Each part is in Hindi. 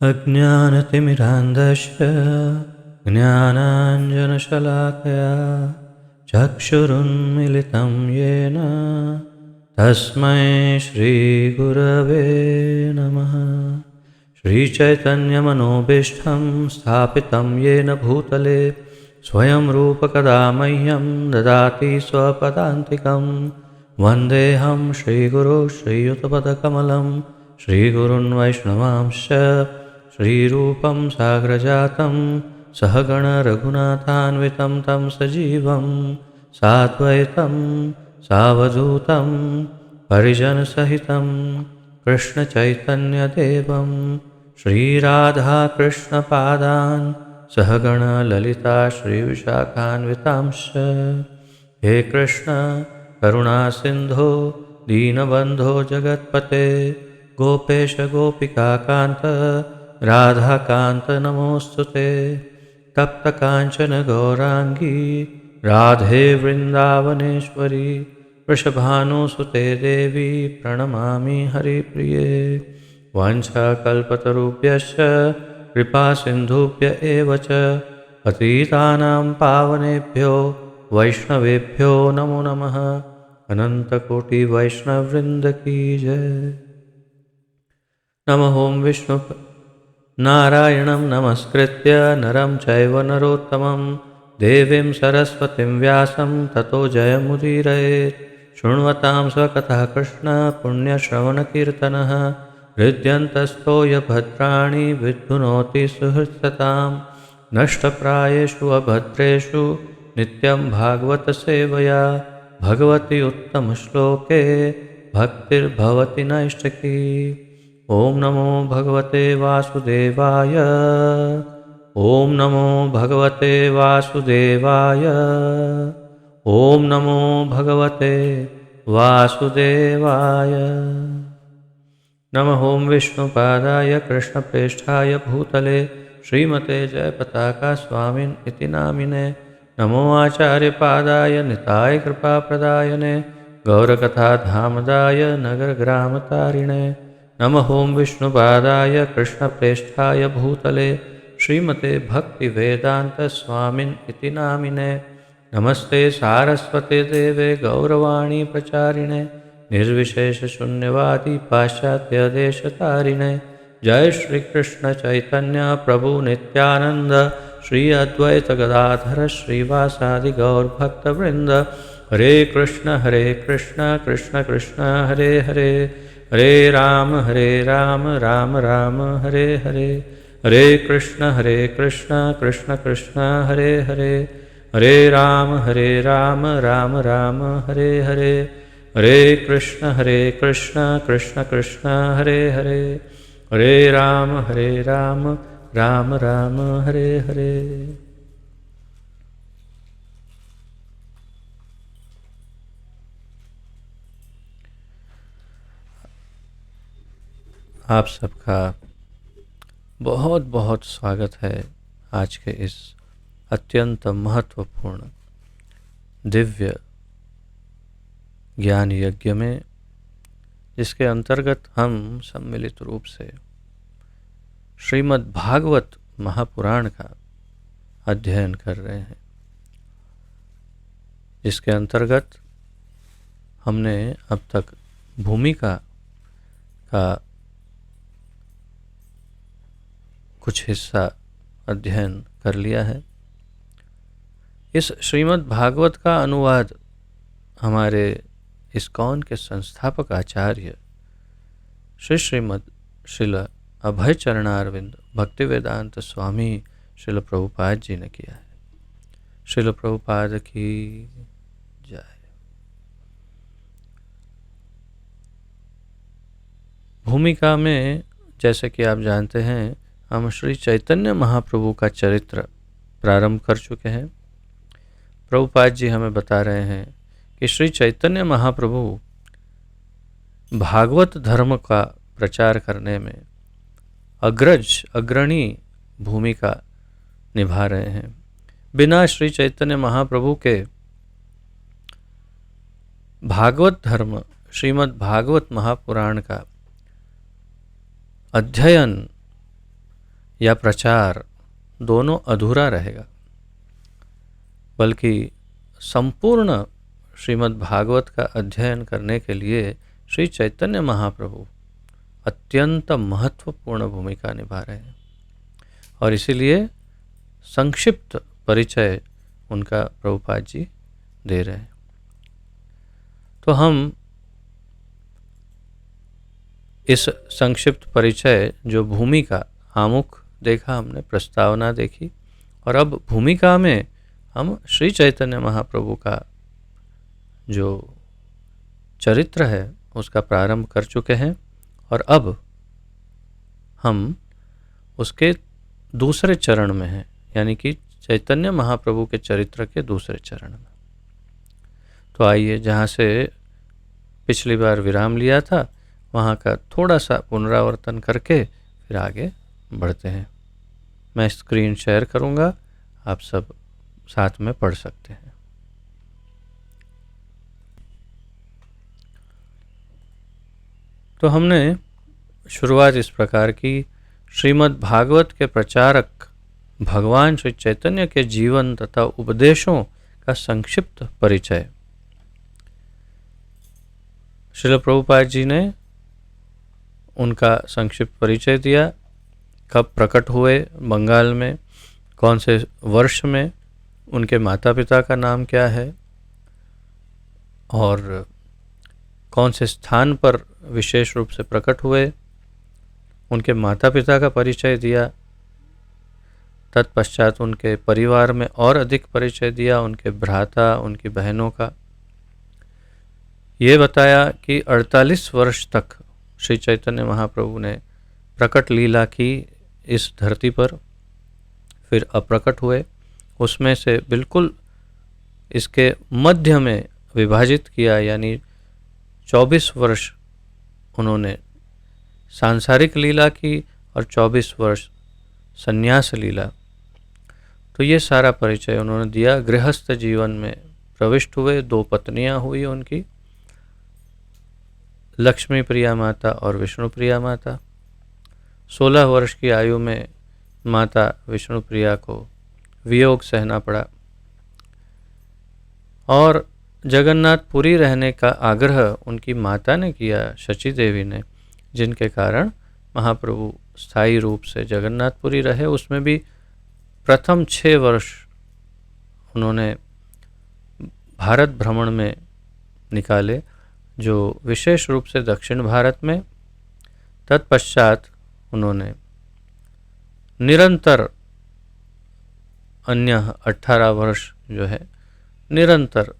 अज्ञानतिमिरान्धस्य ज्ञानाञ्जनशलाकया चक्षुरुन्मिलितं येन तस्मै श्रीगुरवे नमः। श्रीचैतन्यमनोभीष्टं स्थापितं येन भूतले स्वयं रूपकदा मह्यं ददाति स्वपदान्तिकं। वन्देऽहं श्रीगुरो श्रीयुतपदकमलं श्रीगुरुन् वैष्णवांश्च श्रीरूपं साग्रजातं सहगण रघुनाथान्वितं तं सजीवं साद्वैतं सावधूतं परिजनसहितं कृष्णचैतन्यदेवं श्रीराधाकृष्णपादान् सहगण ललिता श्रीविशाखान्वितांश्च। हे कृष्ण करुणासिन्धो दीनबन्धो जगत्पते गोपेश गोपिकाकान्त राधाकान्त नमोऽस्तुते। तप्तकाञ्चन गौराङ्गी राधे वृन्दावनेश्वरी वृषभानुसुते देवी प्रणमामि हरिप्रिये। वाञ्छाकल्पतरुभ्यश्च कृपासिन्धुभ्य एव च पतितानां पावनेभ्यो वैष्णवेभ्यो नमो नमः। अनन्तकोटिवैष्णववृन्द की जय। नमः ॐ विष्णु नारायणं नमस्कृत्य नरं चैव नरोत्तमं देवीं सरस्वतीं व्यासं ततो जयमुदीरयेत्। शृण्वतां स्वकथः कृष्ण पुण्यश्रवणकीर्तनः हृद्यन्तस्थो यभद्राणि विद्युनोति सुहृत्सतां। नष्टप्रायेषु अभद्रेषु नित्यं भागवतसेवया भगवति उत्तमश्लोके भक्तिर्भवति नैष्ठकी। ॐ नमो भगवते वासुदेवाय। ॐ नमो भगवते वासुदेवाय। ॐ नमो भगवते वासुदेवाय। नमः ॐ विष्णुपादाय कृष्णप्रेष्ठाय भूतले श्रीमते जयपताका स्वामिन् इति नामिने। नमो आचार्यपादाय निताय कृपाप्रदायने गौरकथाधामदाय नगरग्रामतारिणे। नमः ॐ विष्णुपादाय कृष्णप्रेष्ठाय भूतले श्रीमते भक्तिवेदान्तस्वामिन् इति नामिने। नमस्ते सारस्वते देवे गौरवाणी प्रचारिणे निर्विशेषशून्यवादी पाश्चात्यदेशतारिणे। जय श्री कृष्ण चैतन्य प्रभु नित्यानंद श्री अद्वैत गदाधर श्रीवासादि गौरभक्तवृंद। हरे कृष्ण कृष्ण कृष्ण हरे हरे हरे राम राम राम हरे हरे। हरे कृष्ण कृष्ण कृष्ण हरे हरे हरे राम राम राम हरे हरे। हरे कृष्ण कृष्ण कृष्ण हरे हरे हरे राम राम राम हरे हरे। आप सबका बहुत बहुत स्वागत है आज के इस अत्यंत महत्वपूर्ण दिव्य ज्ञान यज्ञ में, जिसके अंतर्गत हम सम्मिलित रूप से श्रीमद् भागवत महापुराण का अध्ययन कर रहे हैं, जिसके अंतर्गत हमने अब तक भूमिका का कुछ हिस्सा अध्ययन कर लिया है। इस श्रीमद् भागवत का अनुवाद हमारे इस्कॉन के संस्थापक आचार्य श्रीमद् श्रील अभय चरणारविंद भक्तिवेदांत स्वामी श्रील प्रभुपाद जी ने किया है। श्रील प्रभुपाद की जय। भूमिका में जैसे कि आप जानते हैं, हम श्री चैतन्य महाप्रभु का चरित्र प्रारंभ कर चुके हैं। प्रभुपाद जी हमें बता रहे हैं कि श्री चैतन्य महाप्रभु भागवत धर्म का प्रचार करने में अग्रणी भूमिका निभा रहे हैं। बिना श्री चैतन्य महाप्रभु के भागवत धर्म श्रीमद् भागवत महापुराण का अध्ययन या प्रचार दोनों अधूरा रहेगा, बल्कि संपूर्ण श्रीमद् भागवत का अध्ययन करने के लिए श्री चैतन्य महाप्रभु अत्यंत महत्वपूर्ण भूमिका निभा रहे हैं। और इसीलिए संक्षिप्त परिचय उनका प्रभुपाद जी दे रहे हैं। तो हम इस संक्षिप्त परिचय, जो भूमिका आमुख देखा हमने, प्रस्तावना देखी, और अब भूमिका में हम श्री चैतन्य महाप्रभु का जो चरित्र है उसका प्रारंभ कर चुके हैं। और अब हम उसके दूसरे चरण में हैं, यानी कि चैतन्य महाप्रभु के चरित्र के दूसरे चरण में। तो आइए, जहाँ से पिछली बार विराम लिया था वहाँ का थोड़ा सा पुनरावर्तन करके फिर आगे बढ़ते हैं। मैं स्क्रीन शेयर करूँगा, आप सब साथ में पढ़ सकते हैं। तो हमने शुरुआत इस प्रकार की, श्रीमद् भागवत के प्रचारक भगवान श्री चैतन्य के जीवन तथा उपदेशों का संक्षिप्त परिचय। श्रील प्रभुपाद जी ने उनका संक्षिप्त परिचय दिया। कब प्रकट हुए बंगाल में, कौन से वर्ष में, उनके माता पिता का नाम क्या है, और कौन से स्थान पर विशेष रूप से प्रकट हुए, उनके माता पिता का परिचय दिया। तत्पश्चात उनके परिवार में और अधिक परिचय दिया, उनके भ्राता, उनकी बहनों का। ये बताया कि 48 वर्ष तक श्री चैतन्य महाप्रभु ने प्रकट लीला की इस धरती पर, फिर अप्रकट हुए। उसमें से बिल्कुल इसके मध्य में विभाजित किया, यानी 24 वर्ष उन्होंने सांसारिक लीला की और 24 वर्ष संन्यास लीला। तो ये सारा परिचय उन्होंने दिया। गृहस्थ जीवन में प्रविष्ट हुए, 2 पत्नियां हुई उनकी, लक्ष्मी प्रिया माता और विष्णु प्रिया माता। 16 वर्ष की आयु में माता विष्णु प्रिया को वियोग सहना पड़ा और जगन्नाथपुरी रहने का आग्रह उनकी माता ने किया, शची देवी ने, जिनके कारण महाप्रभु स्थायी रूप से जगन्नाथपुरी रहे। उसमें भी प्रथम 6 वर्ष उन्होंने भारत भ्रमण में निकाले, जो विशेष रूप से दक्षिण भारत में। तत्पश्चात उन्होंने निरंतर अन्य 18 वर्ष जो है निरंतर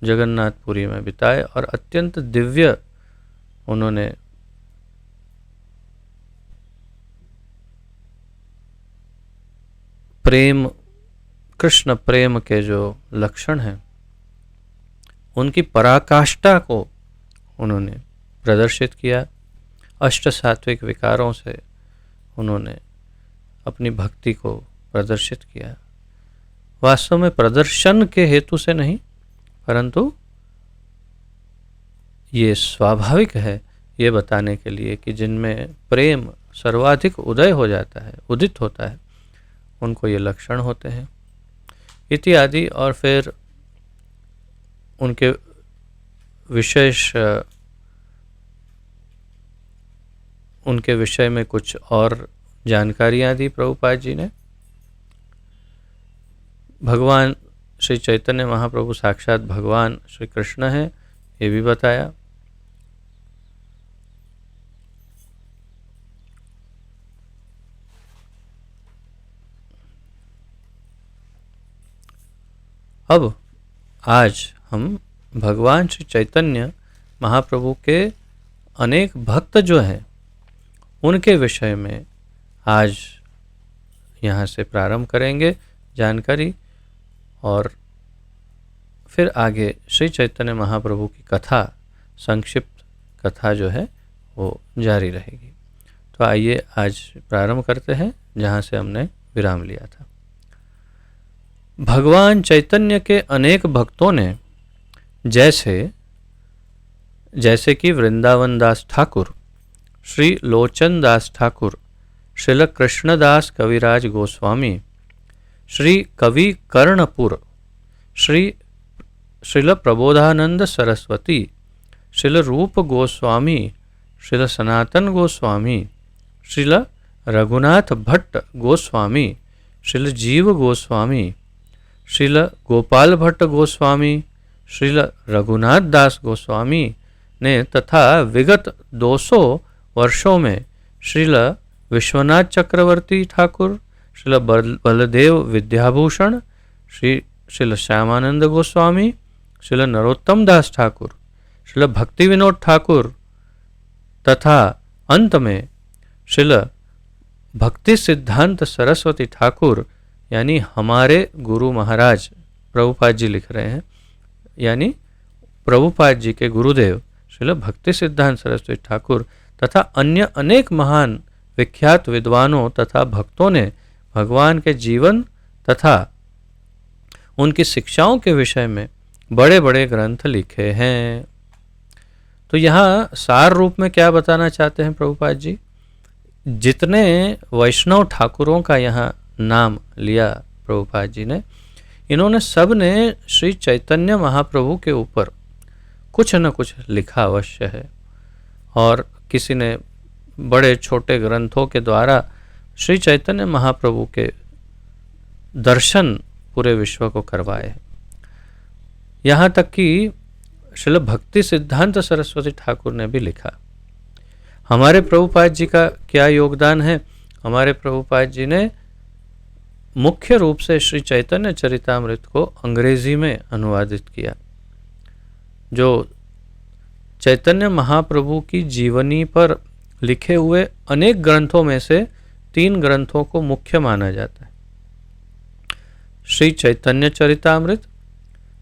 जगन्नाथपुरी में बिताए और अत्यंत दिव्य उन्होंने प्रेम, कृष्ण प्रेम के जो लक्षण हैं उनकी पराकाष्ठा को उन्होंने प्रदर्शित किया। अष्ट सात्विक विकारों से उन्होंने अपनी भक्ति को प्रदर्शित किया। वास्तव में प्रदर्शन के हेतु से नहीं, परंतु ये स्वाभाविक है ये बताने के लिए कि जिनमें प्रेम सर्वाधिक उदय हो जाता है, उदित होता है, उनको ये लक्षण होते हैं इत्यादि। और फिर उनके विशेष उनके विषय में कुछ और जानकारियाँ दी प्रभुपाद जी ने। भगवान श्री चैतन्य महाप्रभु साक्षात भगवान श्री कृष्ण हैं, ये भी बताया। अब आज हम भगवान श्री चैतन्य महाप्रभु के अनेक भक्त जो हैं उनके विषय में आज यहाँ से प्रारंभ करेंगे जानकारी, और फिर आगे श्री चैतन्य महाप्रभु की कथा, संक्षिप्त कथा जो है वो जारी रहेगी। तो आइए आज प्रारंभ करते हैं जहाँ से हमने विराम लिया था। भगवान चैतन्य के अनेक भक्तों ने जैसे कि वृंदावन दास ठाकुर, श्री लोचन दास ठाकुर, श्रील कृष्णदास कविराज गोस्वामी, श्री कवि कर्णपुर, श्रील प्रबोधानंद सरस्वती, श्रील रूप गोस्वामी, श्रील सनातन गोस्वामी, श्रील रघुनाथ भट्ट गोस्वामी, श्रील जीव गोस्वामी, श्रील गोपाल भट्ट गोस्वामी, श्रील रघुनाथ दास गोस्वामी ने तथा विगत 200 वर्षों में श्रील विश्वनाथ चक्रवर्ती ठाकुर, श्रील बलदेव विद्याभूषण, श्रील श्यामानंद गोस्वामी, श्रील नरोत्तम दास ठाकुर, श्रील भक्ति विनोद ठाकुर तथा अंत में श्रील भक्ति सिद्धांत सरस्वती ठाकुर, यानी हमारे गुरु महाराज प्रभुपाद जी लिख रहे हैं, यानी प्रभुपाद जी के गुरुदेव श्रील भक्ति सिद्धांत सरस्वती ठाकुर तथा अन्य अनेक महान विख्यात विद्वानों तथा भक्तों ने भगवान के जीवन तथा उनकी शिक्षाओं के विषय में बड़े बड़े ग्रंथ लिखे हैं। तो यहाँ सार रूप में क्या बताना चाहते हैं प्रभुपाद जी? जितने वैष्णव ठाकुरों का यहाँ नाम लिया प्रभुपाद जी ने, इन्होंने सब ने श्री चैतन्य महाप्रभु के ऊपर कुछ न कुछ लिखा अवश्य है, और किसी ने बड़े छोटे ग्रंथों के द्वारा श्री चैतन्य महाप्रभु के दर्शन पूरे विश्व को करवाए। यहाँ तक कि श्रील भक्ति सिद्धांत सरस्वती ठाकुर ने भी लिखा। हमारे प्रभुपाद जी का क्या योगदान है? हमारे प्रभुपाद जी ने मुख्य रूप से श्री चैतन्य चरितामृत को अंग्रेजी में अनुवादित किया। जो चैतन्य महाप्रभु की जीवनी पर लिखे हुए अनेक ग्रंथों में से 3 ग्रंथों को मुख्य माना जाता है। श्री चैतन्य चरितामृत,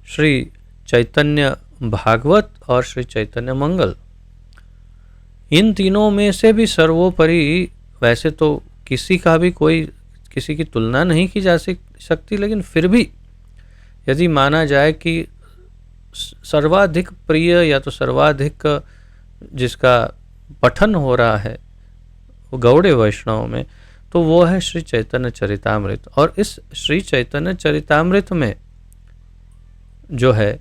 श्री चैतन्य भागवत और श्री चैतन्य मंगल। इन तीनों में से भी सर्वोपरि, वैसे तो किसी की तुलना नहीं की जा सकती, लेकिन फिर भी यदि माना जाए कि सर्वाधिक प्रिय या तो सर्वाधिक जिसका पठन हो रहा है वो गौड़े वैष्णव में, तो वो है श्री चैतन्य चरितामृत। और इस श्री चैतन्य चरितामृत में जो है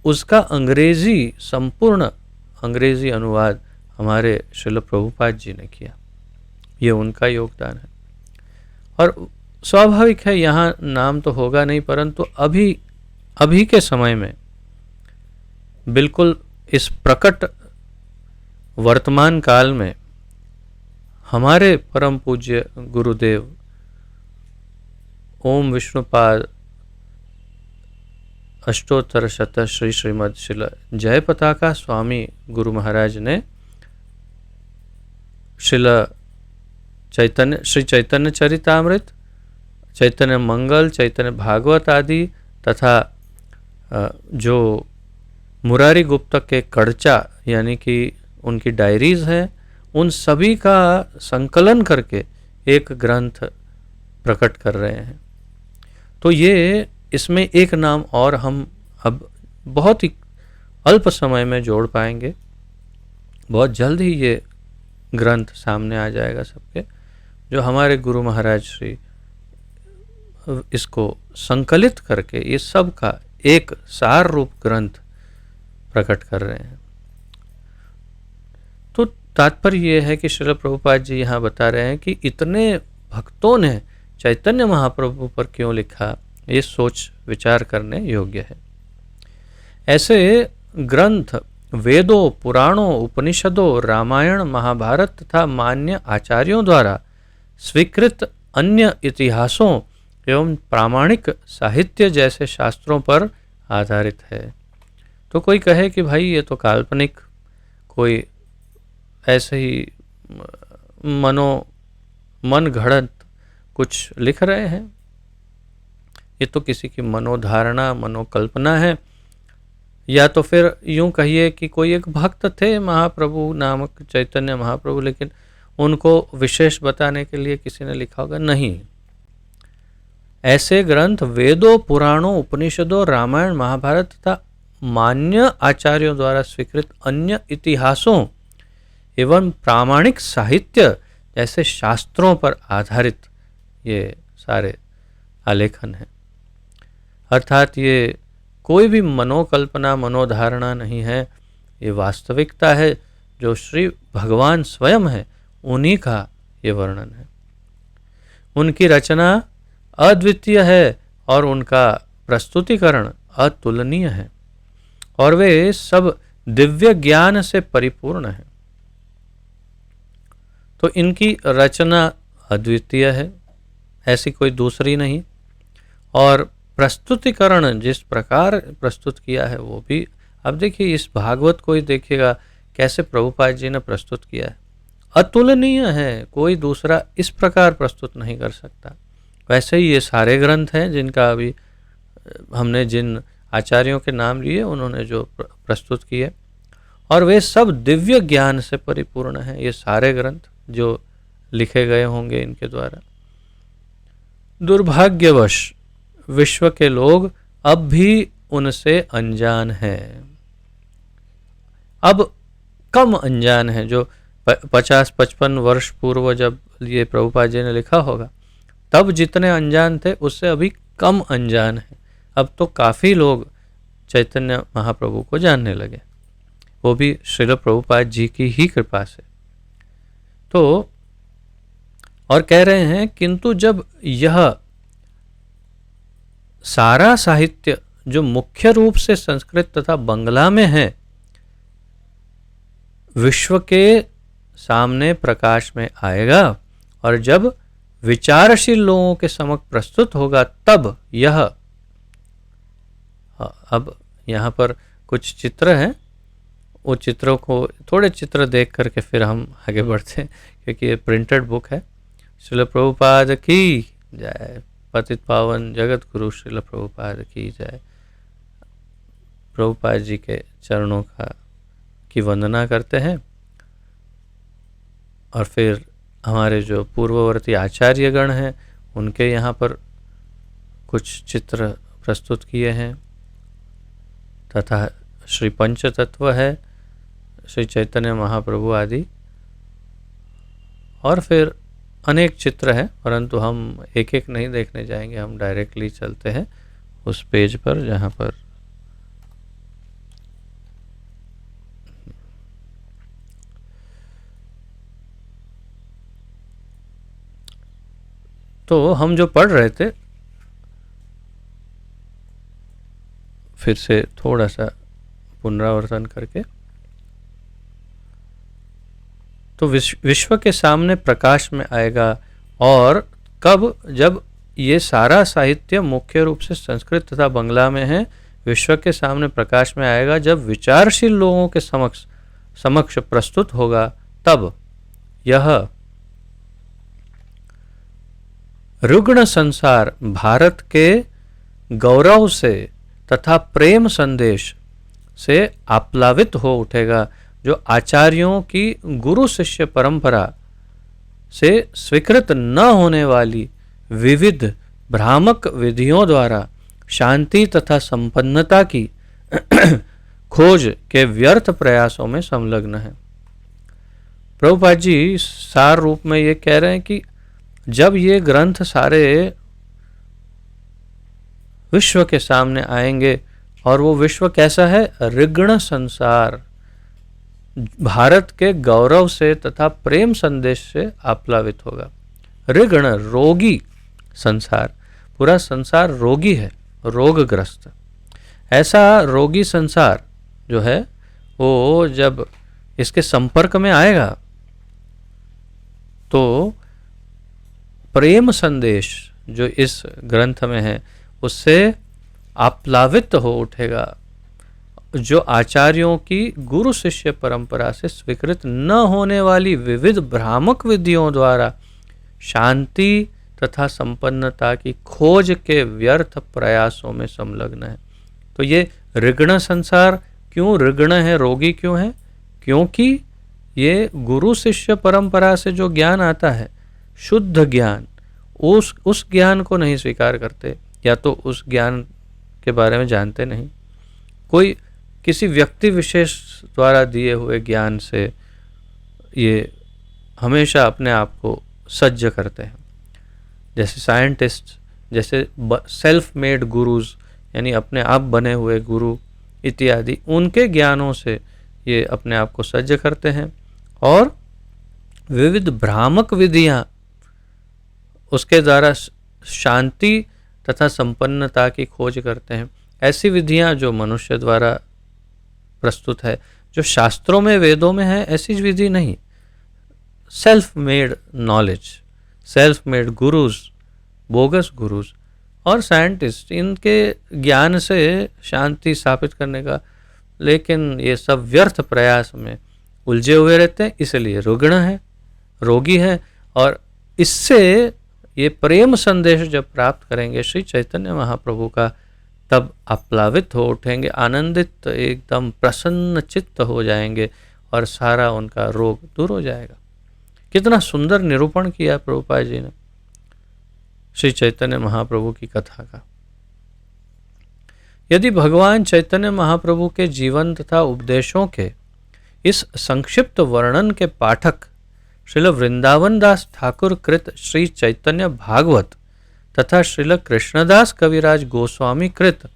उसका संपूर्ण अंग्रेजी अनुवाद हमारे श्रील प्रभुपाद जी ने किया। ये उनका योगदान है। और स्वाभाविक है यहाँ नाम तो होगा नहीं, परंतु अभी के समय में बिल्कुल इस प्रकट वर्तमान काल में हमारे परम पूज्य गुरुदेव ओम विष्णुपाद अष्टोत्तर शत श्री श्रीमद श्रील जय पताका स्वामी गुरु महाराज ने श्री चैतन्य चरितामृत, चैतन्य मंगल, चैतन्य भागवत आदि तथा जो मुरारी गुप्त के कड़चा यानी कि उनकी डायरीज हैं, उन सभी का संकलन करके एक ग्रंथ प्रकट कर रहे हैं। तो ये इसमें एक नाम और हम अब बहुत ही अल्प समय में जोड़ पाएंगे। बहुत जल्द ही ये ग्रंथ सामने आ जाएगा सबके, जो हमारे गुरु महाराज श्री इसको संकलित करके ये सब का एक सार रूप ग्रंथ प्रकट कर रहे हैं। तो तात्पर्य ये है कि श्रील प्रभुपाद जी यहाँ बता रहे हैं कि इतने भक्तों ने चैतन्य महाप्रभु पर क्यों लिखा, ये सोच विचार करने योग्य है। ऐसे ग्रंथ वेदों, पुराणों, उपनिषदों, रामायण, महाभारत तथा मान्य आचार्यों द्वारा स्वीकृत अन्य इतिहासों एवं प्रामाणिक साहित्य जैसे शास्त्रों पर आधारित है। तो कोई कहे कि भाई ये तो काल्पनिक, कोई ऐसे ही मन घड़त कुछ लिख रहे हैं, ये तो किसी की मनोधारणा, मनोकल्पना है। या तो फिर यूं कहिए कि कोई एक भक्त थे महाप्रभु नामक चैतन्य महाप्रभु, लेकिन उनको विशेष बताने के लिए किसी ने लिखा होगा। नहीं, ऐसे ग्रंथ वेदों, पुराणों, उपनिषदों, रामायण, महाभारत तथा मान्य आचार्यों द्वारा स्वीकृत अन्य इतिहासों एवं प्रामाणिक साहित्य ऐसे शास्त्रों पर आधारित ये सारे आलेखन हैं। अर्थात ये कोई भी मनोकल्पना मनोधारणा नहीं है, ये वास्तविकता है जो श्री भगवान स्वयं है, उन्हीं का ये वर्णन है। उनकी रचना अद्वितीय है और उनका प्रस्तुतिकरण अतुलनीय है और वे सब दिव्य ज्ञान से परिपूर्ण है। तो इनकी रचना अद्वितीय है, ऐसी कोई दूसरी नहीं, और प्रस्तुतिकरण जिस प्रकार प्रस्तुत किया है वो भी, अब देखिए इस भागवत को ही देखिएगा कैसे प्रभुपाद जी ने प्रस्तुत किया है, अतुलनीय है, कोई दूसरा इस प्रकार प्रस्तुत नहीं कर सकता। वैसे ही ये सारे ग्रंथ हैं जिनका अभी हमने जिन आचार्यों के नाम लिए उन्होंने जो प्रस्तुत किए, और वे सब दिव्य ज्ञान से परिपूर्ण हैं, ये सारे ग्रंथ जो लिखे गए होंगे इनके द्वारा। दुर्भाग्यवश विश्व के लोग अब भी उनसे अनजान हैं, अब कम अनजान हैं। जो 50-55 वर्ष पूर्व जब ये प्रभुपाद जी ने लिखा होगा, तब जितने अनजान थे उससे अभी कम अनजान हैं। अब तो काफ़ी लोग चैतन्य महाप्रभु को जानने लगे, वो भी श्रील प्रभुपाद जी की ही कृपा से। तो और कह रहे हैं, किंतु जब यह सारा साहित्य जो मुख्य रूप से संस्कृत तथा बंगला में है विश्व के सामने प्रकाश में आएगा और जब विचारशील लोगों के समक्ष प्रस्तुत होगा, तब यह, अब यहाँ पर कुछ चित्र हैं, वो चित्रों को थोड़े चित्र देख करके फिर हम आगे बढ़ते हैं, क्योंकि ये प्रिंटेड बुक है। श्रील प्रभुपाद की जय, पतित पावन जगत गुरु श्रील प्रभुपाद की जय। प्रभुपाद जी के चरणों की वंदना करते हैं और फिर हमारे जो पूर्ववर्ती आचार्यगण हैं उनके यहाँ पर कुछ चित्र प्रस्तुत किए हैं, तथा श्री पंचतत्व है, श्री चैतन्य महाप्रभु आदि, और फिर अनेक चित्र हैं, परंतु हम एक एक नहीं देखने जाएंगे, हम डायरेक्टली चलते हैं उस पेज पर जहाँ पर तो हम जो पढ़ रहे थे, फिर से थोड़ा सा पुनरावर्तन करके, तो विश्व के सामने प्रकाश में आएगा, और कब, जब ये सारा साहित्य मुख्य रूप से संस्कृत तथा बंगला में है, विश्व के सामने प्रकाश में आएगा जब विचारशील लोगों के समक्ष प्रस्तुत होगा, तब यह रुग्ण संसार भारत के गौरव से तथा प्रेम संदेश से आप्लावित हो उठेगा, जो आचार्यों की गुरु शिष्य परंपरा से स्वीकृत न होने वाली विविध भ्रामक विधियों द्वारा शांति तथा संपन्नता की खोज के व्यर्थ प्रयासों में संलग्न है। प्रभुपाद जी सार रूप में ये कह रहे हैं कि जब ये ग्रंथ सारे विश्व के सामने आएंगे, और वो विश्व कैसा है, ऋग्ण संसार, भारत के गौरव से तथा प्रेम संदेश से आप्लावित होगा। ऋग्ण रोगी संसार, पूरा संसार रोगी है, रोगग्रस्त। ऐसा रोगी संसार जो है वो जब इसके संपर्क में आएगा तो प्रेम संदेश जो इस ग्रंथ में है उससे आप्लावित हो उठेगा, जो आचार्यों की गुरु शिष्य परंपरा से स्वीकृत न होने वाली विविध भ्रामक विधियों द्वारा शांति तथा संपन्नता की खोज के व्यर्थ प्रयासों में संलग्न है। तो ये ऋग्ण संसार क्यों ऋग्ण है, रोगी क्यों है? क्योंकि ये गुरु शिष्य परंपरा से जो ज्ञान आता है, शुद्ध ज्ञान, उस ज्ञान को नहीं स्वीकार करते, या तो उस ज्ञान के बारे में जानते नहीं, कोई किसी व्यक्ति विशेष द्वारा दिए हुए ज्ञान से ये हमेशा अपने आप को सज्ज करते हैं। जैसे साइंटिस्ट, जैसे सेल्फ मेड गुरुज यानी अपने आप बने हुए गुरु इत्यादि, उनके ज्ञानों से ये अपने आप को सज्ज करते हैं और विविध भ्रामक विधियां उसके द्वारा शांति तथा संपन्नता की खोज करते हैं। ऐसी विधियां जो मनुष्य द्वारा प्रस्तुत है, जो शास्त्रों में वेदों में है, ऐसी विधि नहीं। Self made knowledge, self made gurus, bogus gurus और साइंटिस्ट, इनके ज्ञान से शांति स्थापित करने का, लेकिन ये सब व्यर्थ प्रयास में उलझे हुए रहते हैं, इसलिए रुग्ण है, रोगी है। और इससे ये प्रेम संदेश जब प्राप्त करेंगे श्री चैतन्य महाप्रभु का, तब आप्लावित हो उठेंगे, आनंदित, एकदम प्रसन्न चित्त हो जाएंगे और सारा उनका रोग दूर हो जाएगा। कितना सुंदर निरूपण किया प्रभुपाद जी ने श्री चैतन्य महाप्रभु की कथा का। यदि भगवान चैतन्य महाप्रभु के जीवन तथा उपदेशों के इस संक्षिप्त वर्णन के पाठक श्रील वृंदावन दास ठाकुर कृत श्री चैतन्य भागवत तथा श्रील कृष्णदास कविराज गोस्वामी कृत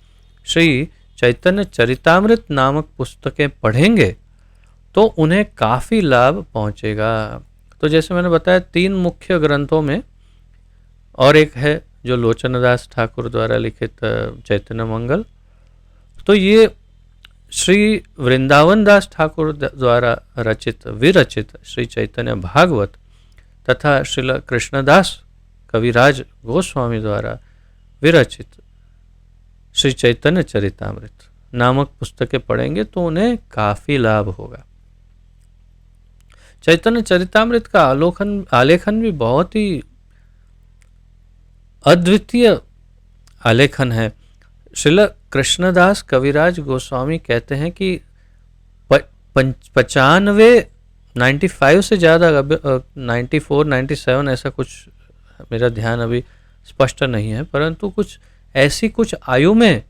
श्री चैतन्य चरितामृत नामक पुस्तकें पढ़ेंगे तो उन्हें काफ़ी लाभ पहुँचेगा। तो जैसे मैंने बताया, 3 मुख्य ग्रंथों में और एक है जो लोचनदास ठाकुर द्वारा लिखित चैतन्य मंगल, तो ये श्री वृंदावन दास ठाकुर द्वारा रचित विरचित श्री चैतन्य भागवत तथा श्रील कृष्णदास कविराज गोस्वामी द्वारा विरचित श्री चैतन्य चरितामृत नामक पुस्तकें पढ़ेंगे तो उन्हें काफ़ी लाभ होगा। चैतन्य चरितामृत का आलेखन भी बहुत ही अद्वितीय आलेखन है। श्रील कृष्णदास कविराज गोस्वामी कहते हैं कि 95 से ज़्यादा, 94, 97 ऐसा कुछ, मेरा ध्यान अभी स्पष्ट नहीं है, परंतु कुछ ऐसी कुछ आयु में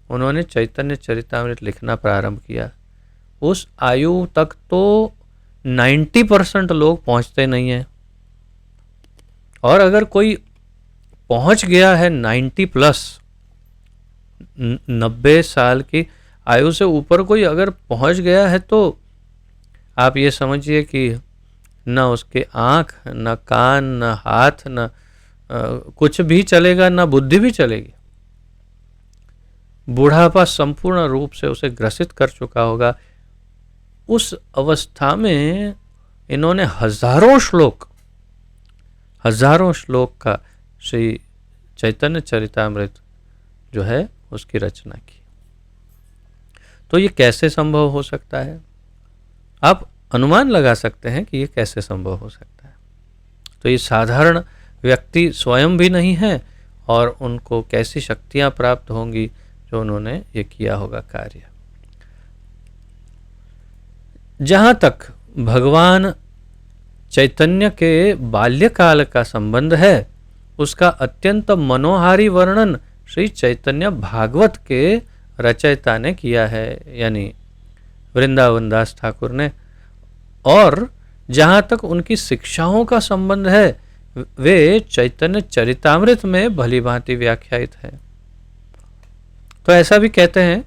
उन्होंने चैतन्य चरितामृत लिखना प्रारंभ किया। उस आयु तक तो 90% लोग पहुंचते नहीं हैं, और अगर कोई पहुंच गया है 90+, 90 साल की आयु से ऊपर कोई अगर पहुंच गया है, तो आप ये समझिए कि न उसके आँख, न कान, न हाथ, न कुछ भी चलेगा, न बुद्धि भी चलेगी। बुढ़ापा संपूर्ण रूप से उसे ग्रसित कर चुका होगा। उस अवस्था में इन्होंने हजारों श्लोक का श्री चैतन्य चरितामृत जो है उसकी रचना की। तो ये कैसे संभव हो सकता है? आप अनुमान लगा सकते हैं कि ये कैसे संभव हो सकता है। तो ये साधारण व्यक्ति स्वयं भी नहीं है, और उनको कैसी शक्तियां प्राप्त होंगी जो उन्होंने ये किया होगा कार्य। जहाँ तक भगवान चैतन्य के बाल्यकाल का संबंध है, उसका अत्यंत मनोहारी वर्णन श्री चैतन्य भागवत के रचयिता ने किया है, यानी वृंदावन दास ठाकुर ने। और जहाँ तक उनकी शिक्षाओं का संबंध है, वे चैतन्य चरितामृत में भली भांति व्याख्यायित है। तो ऐसा भी कहते हैं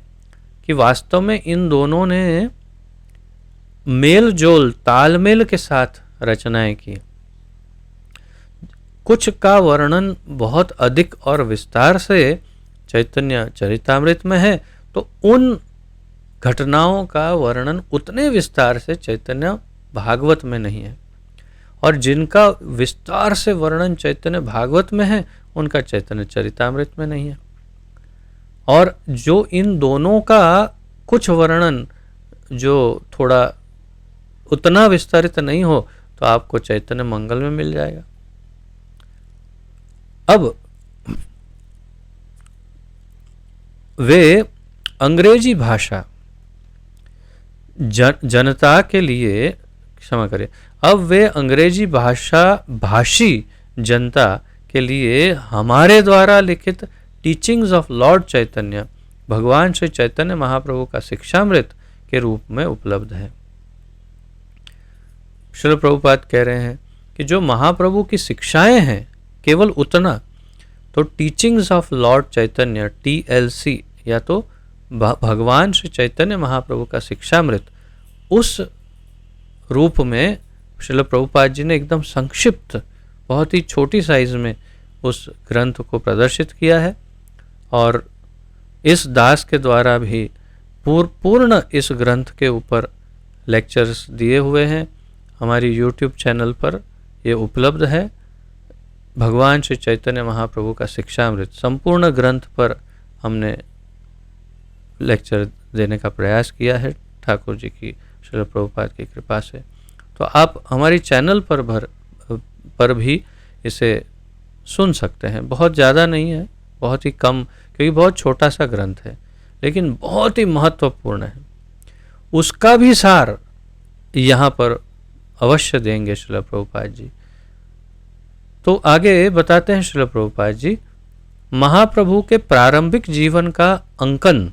कि वास्तव में इन दोनों ने मेल जोल, तालमेल के साथ रचनाएं की। कुछ का वर्णन बहुत अधिक और विस्तार से चैतन्य चरितामृत में है, तो उन घटनाओं का वर्णन उतने विस्तार से चैतन्य भागवत में नहीं है, और जिनका विस्तार से वर्णन चैतन्य भागवत में है, उनका चैतन्य चरितामृत में नहीं है। और जो इन दोनों का कुछ वर्णन जो थोड़ा उतना विस्तारित नहीं हो, तो आपको चैतन्य मंगल में मिल जाएगा। अब वे अंग्रेजी भाषा जनता के लिए, क्षमा करें, अब वे अंग्रेजी भाषा भाषी जनता के लिए हमारे द्वारा लिखित टीचिंग्स ऑफ लॉर्ड चैतन्य, भगवान श्री चैतन्य महाप्रभु का शिक्षामृत के रूप में उपलब्ध है। श्रील प्रभुपाद कह रहे हैं कि जो महाप्रभु की शिक्षाएं हैं केवल उतना, तो teachings of Lord Chaitanya TLC या तो भगवान श्री चैतन्य महाप्रभु का शिक्षामृत, उस रूप में श्रील प्रभुपाद जी ने एकदम संक्षिप्त, बहुत ही छोटी साइज में उस ग्रंथ को प्रदर्शित किया है। और इस दास के द्वारा भी पूर्ण इस ग्रंथ के ऊपर लेक्चर्स दिए हुए हैं। हमारी YouTube चैनल पर ये उपलब्ध है। भगवान श्री चैतन्य महाप्रभु का शिक्षामृत संपूर्ण ग्रंथ पर हमने लेक्चर देने का प्रयास किया है ठाकुर जी की, श्रील प्रभुपाद की कृपा से। तो आप हमारी चैनल पर भी इसे सुन सकते हैं। बहुत ज़्यादा नहीं है, बहुत ही कम, क्योंकि बहुत छोटा सा ग्रंथ है, लेकिन बहुत ही महत्वपूर्ण है। उसका भी सार यहाँ पर अवश्य देंगे श्रील प्रभुपाद जी। तो आगे बताते हैं श्रील प्रभुपाद जी, महाप्रभु के प्रारंभिक जीवन का अंकन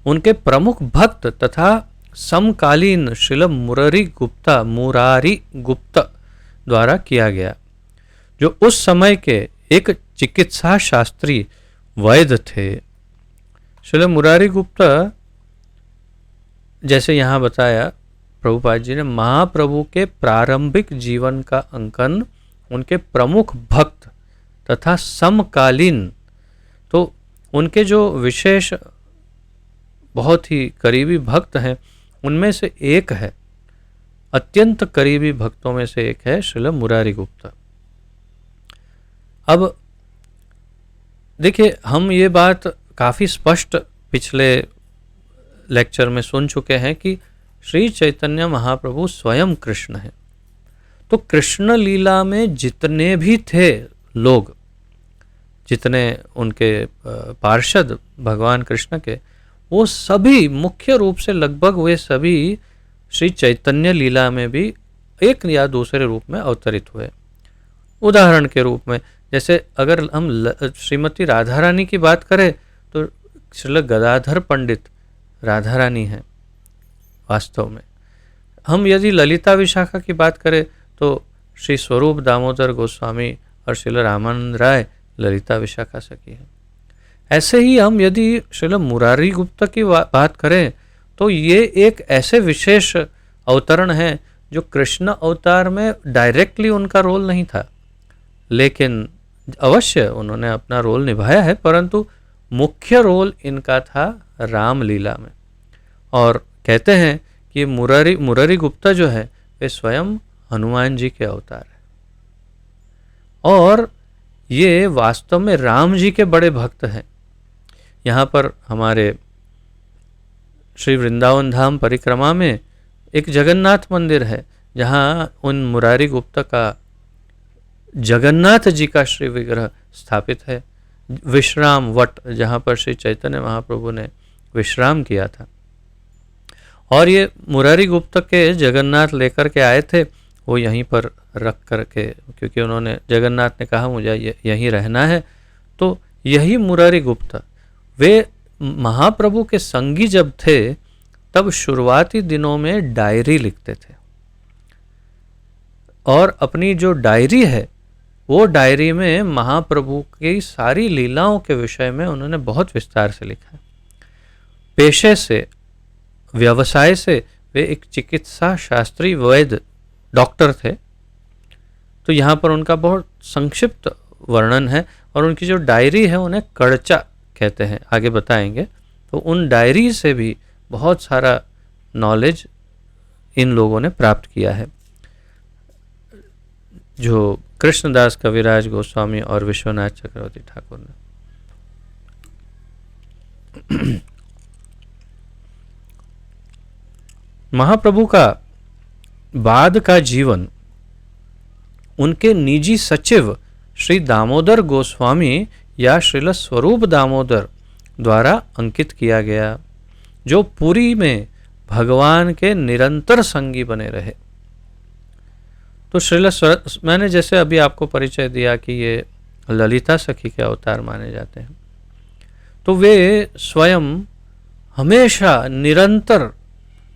उनके प्रमुख भक्त तथा समकालीन श्रील मुरारी गुप्ता द्वारा किया गया, जो उस समय के एक चिकित्सा शास्त्री वैद्य थे। श्रील मुरारी गुप्ता, जैसे यहाँ बताया प्रभुपाद जी ने, महाप्रभु के प्रारंभिक जीवन का अंकन उनके प्रमुख भक्त तथा समकालीन, तो उनके जो विशेष बहुत ही करीबी भक्त हैं उनमें से एक है, अत्यंत करीबी भक्तों में से एक है श्रील मुरारी गुप्ता। अब देखिए, हम ये बात काफ़ी स्पष्ट पिछले लेक्चर में सुन चुके हैं कि श्री चैतन्य महाप्रभु स्वयं कृष्ण हैं। तो कृष्ण लीला में जितने भी थे लोग, जितने उनके पार्षद भगवान कृष्ण के, वो सभी मुख्य रूप से लगभग वे सभी श्री चैतन्य लीला में भी एक या दूसरे रूप में अवतरित हुए। उदाहरण के रूप में, जैसे अगर हम श्रीमती राधा रानी की बात करें तो श्रील गदाधर पंडित राधा रानी हैं वास्तव में। हम यदि ललिता विशाखा की बात करें तो श्री स्वरूप दामोदर गोस्वामी और श्रील रामानंद राय ललिता विशाखा सखी हैं। ऐसे ही हम यदि श्रील मुरारी गुप्ता की बात करें तो ये एक ऐसे विशेष अवतरण है जो कृष्ण अवतार में डायरेक्टली उनका रोल नहीं था, लेकिन अवश्य उन्होंने अपना रोल निभाया है, परंतु मुख्य रोल इनका था रामलीला में। और कहते हैं कि मुरारी गुप्ता जो है वे स्वयं हनुमान जी के अवतार है और ये वास्तव में राम जी के बड़े भक्त हैं। यहाँ पर हमारे श्री वृंदावन धाम परिक्रमा में एक जगन्नाथ मंदिर है, जहाँ उन मुरारी गुप्ता का जगन्नाथ जी का श्री विग्रह स्थापित है। विश्राम वट, जहाँ पर श्री चैतन्य महाप्रभु ने विश्राम किया था। और ये मुरारी गुप्ता के जगन्नाथ लेकर के आए थे, वो यहीं पर रख करके, क्योंकि उन्होंने जगन्नाथ ने कहा मुझे यहीं रहना है, तो यही मुरारी गुप्ता वे महाप्रभु के संगी जब थे तब शुरुआती दिनों में डायरी लिखते थे, और अपनी जो डायरी है वो डायरी में महाप्रभु की सारी लीलाओं के विषय में उन्होंने बहुत विस्तार से लिखा है। पेशे से, व्यवसाय से वे एक चिकित्सा शास्त्री वैद्य डॉक्टर थे, तो यहाँ पर उनका बहुत संक्षिप्त वर्णन है। और उनकी जो डायरी है उन्हें कड़चा कहते हैं, आगे बताएंगे। तो उन डायरी से भी बहुत सारा नॉलेज इन लोगों ने प्राप्त किया है, जो कृष्णदास कविराज गोस्वामी और विश्वनाथ चक्रवर्ती ठाकुर ने। महाप्रभु का बाद का जीवन उनके निजी सचिव श्री दामोदर गोस्वामी या श्रील स्वरूप दामोदर द्वारा अंकित किया गया, जो पुरी में भगवान के निरंतर संगी बने रहे। तो मैंने जैसे अभी आपको परिचय दिया कि ये ललिता सखी के अवतार माने जाते हैं, तो वे स्वयं हमेशा निरंतर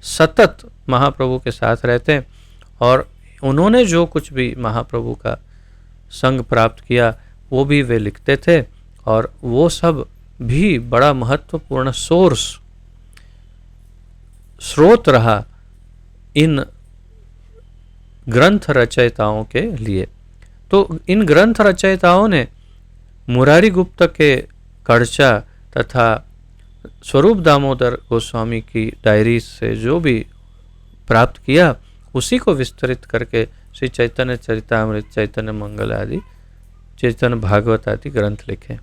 सतत महाप्रभु के साथ रहते हैं। और उन्होंने जो कुछ भी महाप्रभु का संग प्राप्त किया वो भी वे लिखते थे, और वो सब भी बड़ा महत्वपूर्ण स्रोत रहा इन ग्रंथ रचयिताओं के लिए। तो इन ग्रंथ रचयिताओं ने मुरारी गुप्त के कड़चा तथा स्वरूप दामोदर गोस्वामी की डायरी से जो भी प्राप्त किया उसी को विस्तृत करके श्री चैतन्य चरितामृत, चैतन्य मंगल आदि, चैतन्य भागवत आदि ग्रंथ लिखे।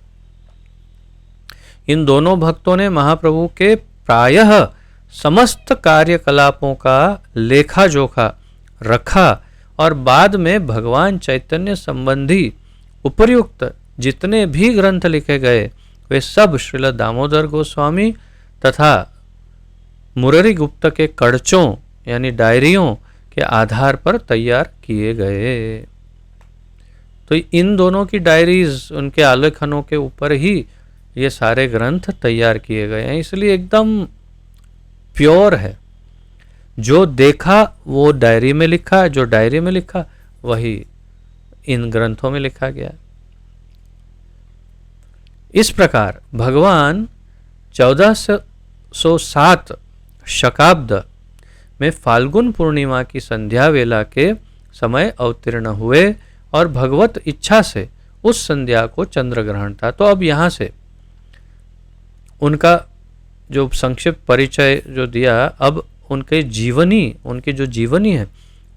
इन दोनों भक्तों ने महाप्रभु के प्रायः समस्त कार्यकलापों का लेखा जोखा रखा और बाद में भगवान चैतन्य संबंधी उपर्युक्त जितने भी ग्रंथ लिखे गए वे सब श्रील दामोदर गोस्वामी तथा मुरारी गुप्त के कड़चों यानी डायरियों के आधार पर तैयार किए गए। तो इन दोनों की डायरीज, उनके आलेखनों के ऊपर ही ये सारे ग्रंथ तैयार किए गए हैं, इसलिए एकदम प्योर है। जो देखा वो डायरी में लिखा, जो डायरी में लिखा वही इन ग्रंथों में लिखा गया। इस प्रकार भगवान 1407 शकाब्द में फाल्गुन पूर्णिमा की संध्या वेला के समय अवतीर्ण हुए और भगवत इच्छा से उस संध्या को चंद्र ग्रहण था। तो अब यहाँ से उनका जो संक्षिप्त परिचय जो दिया, अब उनकी जो जीवनी है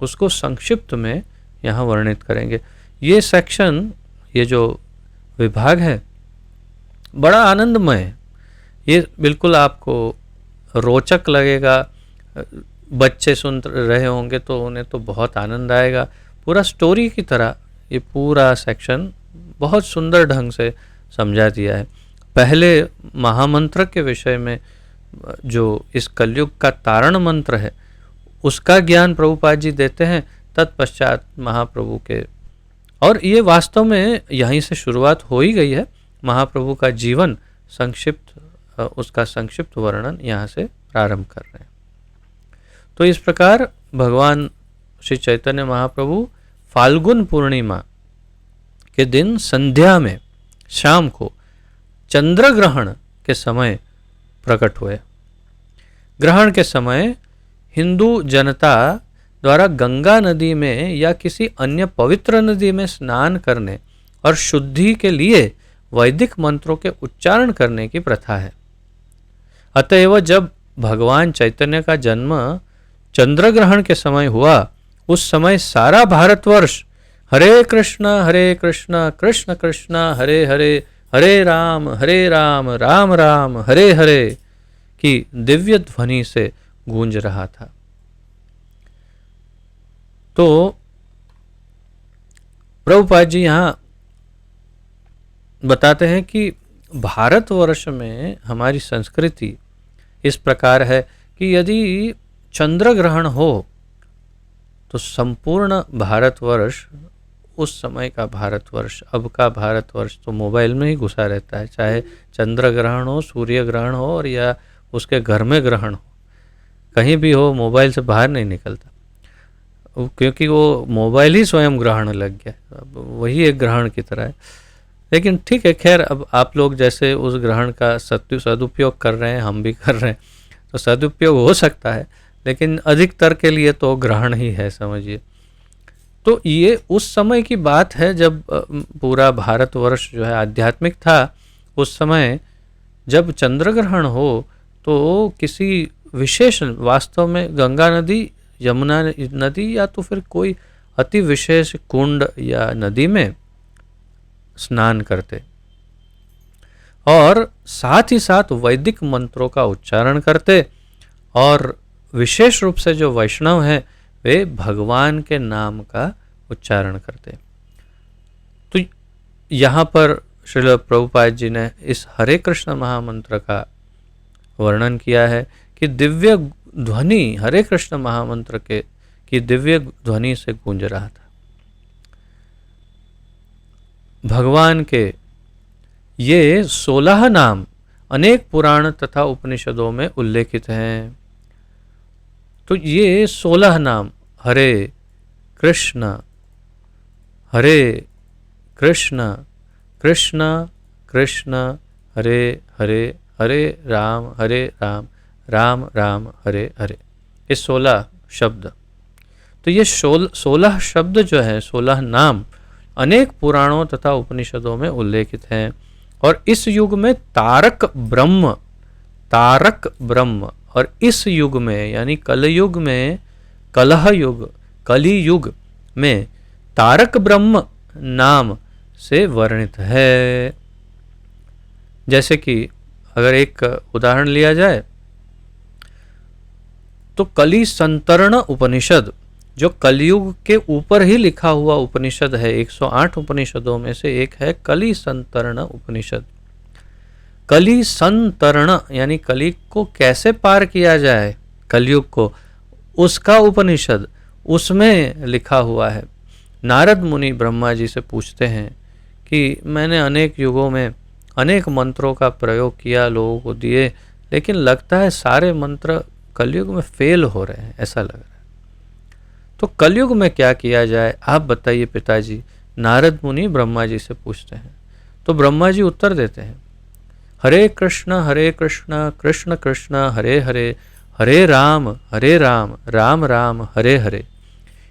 उसको संक्षिप्त में यहाँ वर्णित करेंगे। ये सेक्शन, ये जो विभाग है बड़ा आनंदमय है। ये बिल्कुल आपको रोचक लगेगा। बच्चे सुन रहे होंगे तो उन्हें तो बहुत आनंद आएगा। पूरा स्टोरी की तरह ये पूरा सेक्शन बहुत सुंदर ढंग से समझा दिया है। पहले महामंत्र के विषय में जो इस कलयुग का तारण मंत्र है उसका ज्ञान प्रभुपाद जी देते हैं। तत्पश्चात महाप्रभु के, और ये वास्तव में यहीं से शुरुआत हो ही गई है। महाप्रभु का जीवन संक्षिप्त, उसका संक्षिप्त वर्णन यहाँ से प्रारंभ कर रहे हैं। तो इस प्रकार भगवान श्री चैतन्य महाप्रभु फाल्गुन पूर्णिमा के दिन संध्या में शाम को चंद्र ग्रहण के समय प्रकट हुए। ग्रहण के समय हिंदू जनता द्वारा गंगा नदी में या किसी अन्य पवित्र नदी में स्नान करने और शुद्धि के लिए वैदिक मंत्रों के उच्चारण करने की प्रथा है। अतएव जब भगवान चैतन्य का जन्म चंद्र ग्रहण के समय हुआ, उस समय सारा भारतवर्ष हरे कृष्ण कृष्ण कृष्ण हरे हरे, हरे राम राम राम हरे हरे की दिव्य ध्वनि से गूंज रहा था। तो प्रभुपाद जी यहाँ बताते हैं कि भारतवर्ष में हमारी संस्कृति इस प्रकार है कि यदि चंद्र ग्रहण हो तो संपूर्ण भारतवर्ष, उस समय का भारतवर्ष, अब का भारतवर्ष तो मोबाइल में ही घुसा रहता है। चाहे चंद्र ग्रहण हो, सूर्य ग्रहण हो और या उसके घर में ग्रहण हो, कहीं भी हो मोबाइल से बाहर नहीं निकलता, क्योंकि वो मोबाइल ही स्वयं ग्रहण लग गया। अब वही एक ग्रहण की तरह है। लेकिन ठीक है, खैर अब आप लोग जैसे उस ग्रहण का सदुपयोग कर रहे हैं, हम भी कर रहे हैं, तो सदुपयोग हो सकता है, लेकिन अधिकतर के लिए तो ग्रहण ही है, समझिए। तो ये उस समय की बात है जब पूरा भारतवर्ष जो है आध्यात्मिक था। उस समय जब चंद्र ग्रहण हो तो किसी विशेष, वास्तव में गंगा नदी, यमुना नदी या तो फिर कोई अति विशेष कुंड या नदी में स्नान करते और साथ ही साथ वैदिक मंत्रों का उच्चारण करते, और विशेष रूप से जो वैष्णव हैं वे भगवान के नाम का उच्चारण करते। तो यहाँ पर श्रील प्रभुपाद जी ने इस हरे कृष्ण महामंत्र का वर्णन किया है कि दिव्य ध्वनि हरे कृष्ण महामंत्र के की दिव्य ध्वनि से गूंज रहा था। भगवान के ये 16 नाम अनेक पुराण तथा उपनिषदों में उल्लेखित हैं। तो ये 16 नाम हरे, कृष्ण हरे कृष्ण कृष्ण कृष्ण हरे हरे, हरे राम राम राम हरे हरे। ये 16 शब्द। तो ये 16 शब्द जो है, 16 नाम अनेक पुराणों तथा उपनिषदों में उल्लेखित हैं। और इस युग में तारक ब्रह्म और इस युग में यानी कलयुग में, कली युग में तारक ब्रह्म नाम से वर्णित है। जैसे कि अगर एक उदाहरण लिया जाए तो कली संतरण उपनिषद, जो कलयुग के ऊपर ही लिखा हुआ उपनिषद है, 108 उपनिषदों में से एक है कली संतरण उपनिषद। कली संतरण यानी कली को कैसे पार किया जाए, कलयुग को, उसका उपनिषद उसमें लिखा हुआ है। नारद मुनि ब्रह्मा जी से पूछते हैं कि मैंने अनेक युगों में अनेक मंत्रों का प्रयोग किया, लोगों को दिए, लेकिन लगता है सारे मंत्र कलयुग में फेल हो रहे हैं, ऐसा लग रहा है। तो कलयुग में क्या किया जाए, आप बताइए पिताजी। नारद मुनि ब्रह्मा जी से पूछते हैं। तो ब्रह्मा जी उत्तर देते हैं, हरे कृष्ण कृष्ण कृष्ण हरे हरे, हरे राम राम राम हरे हरे।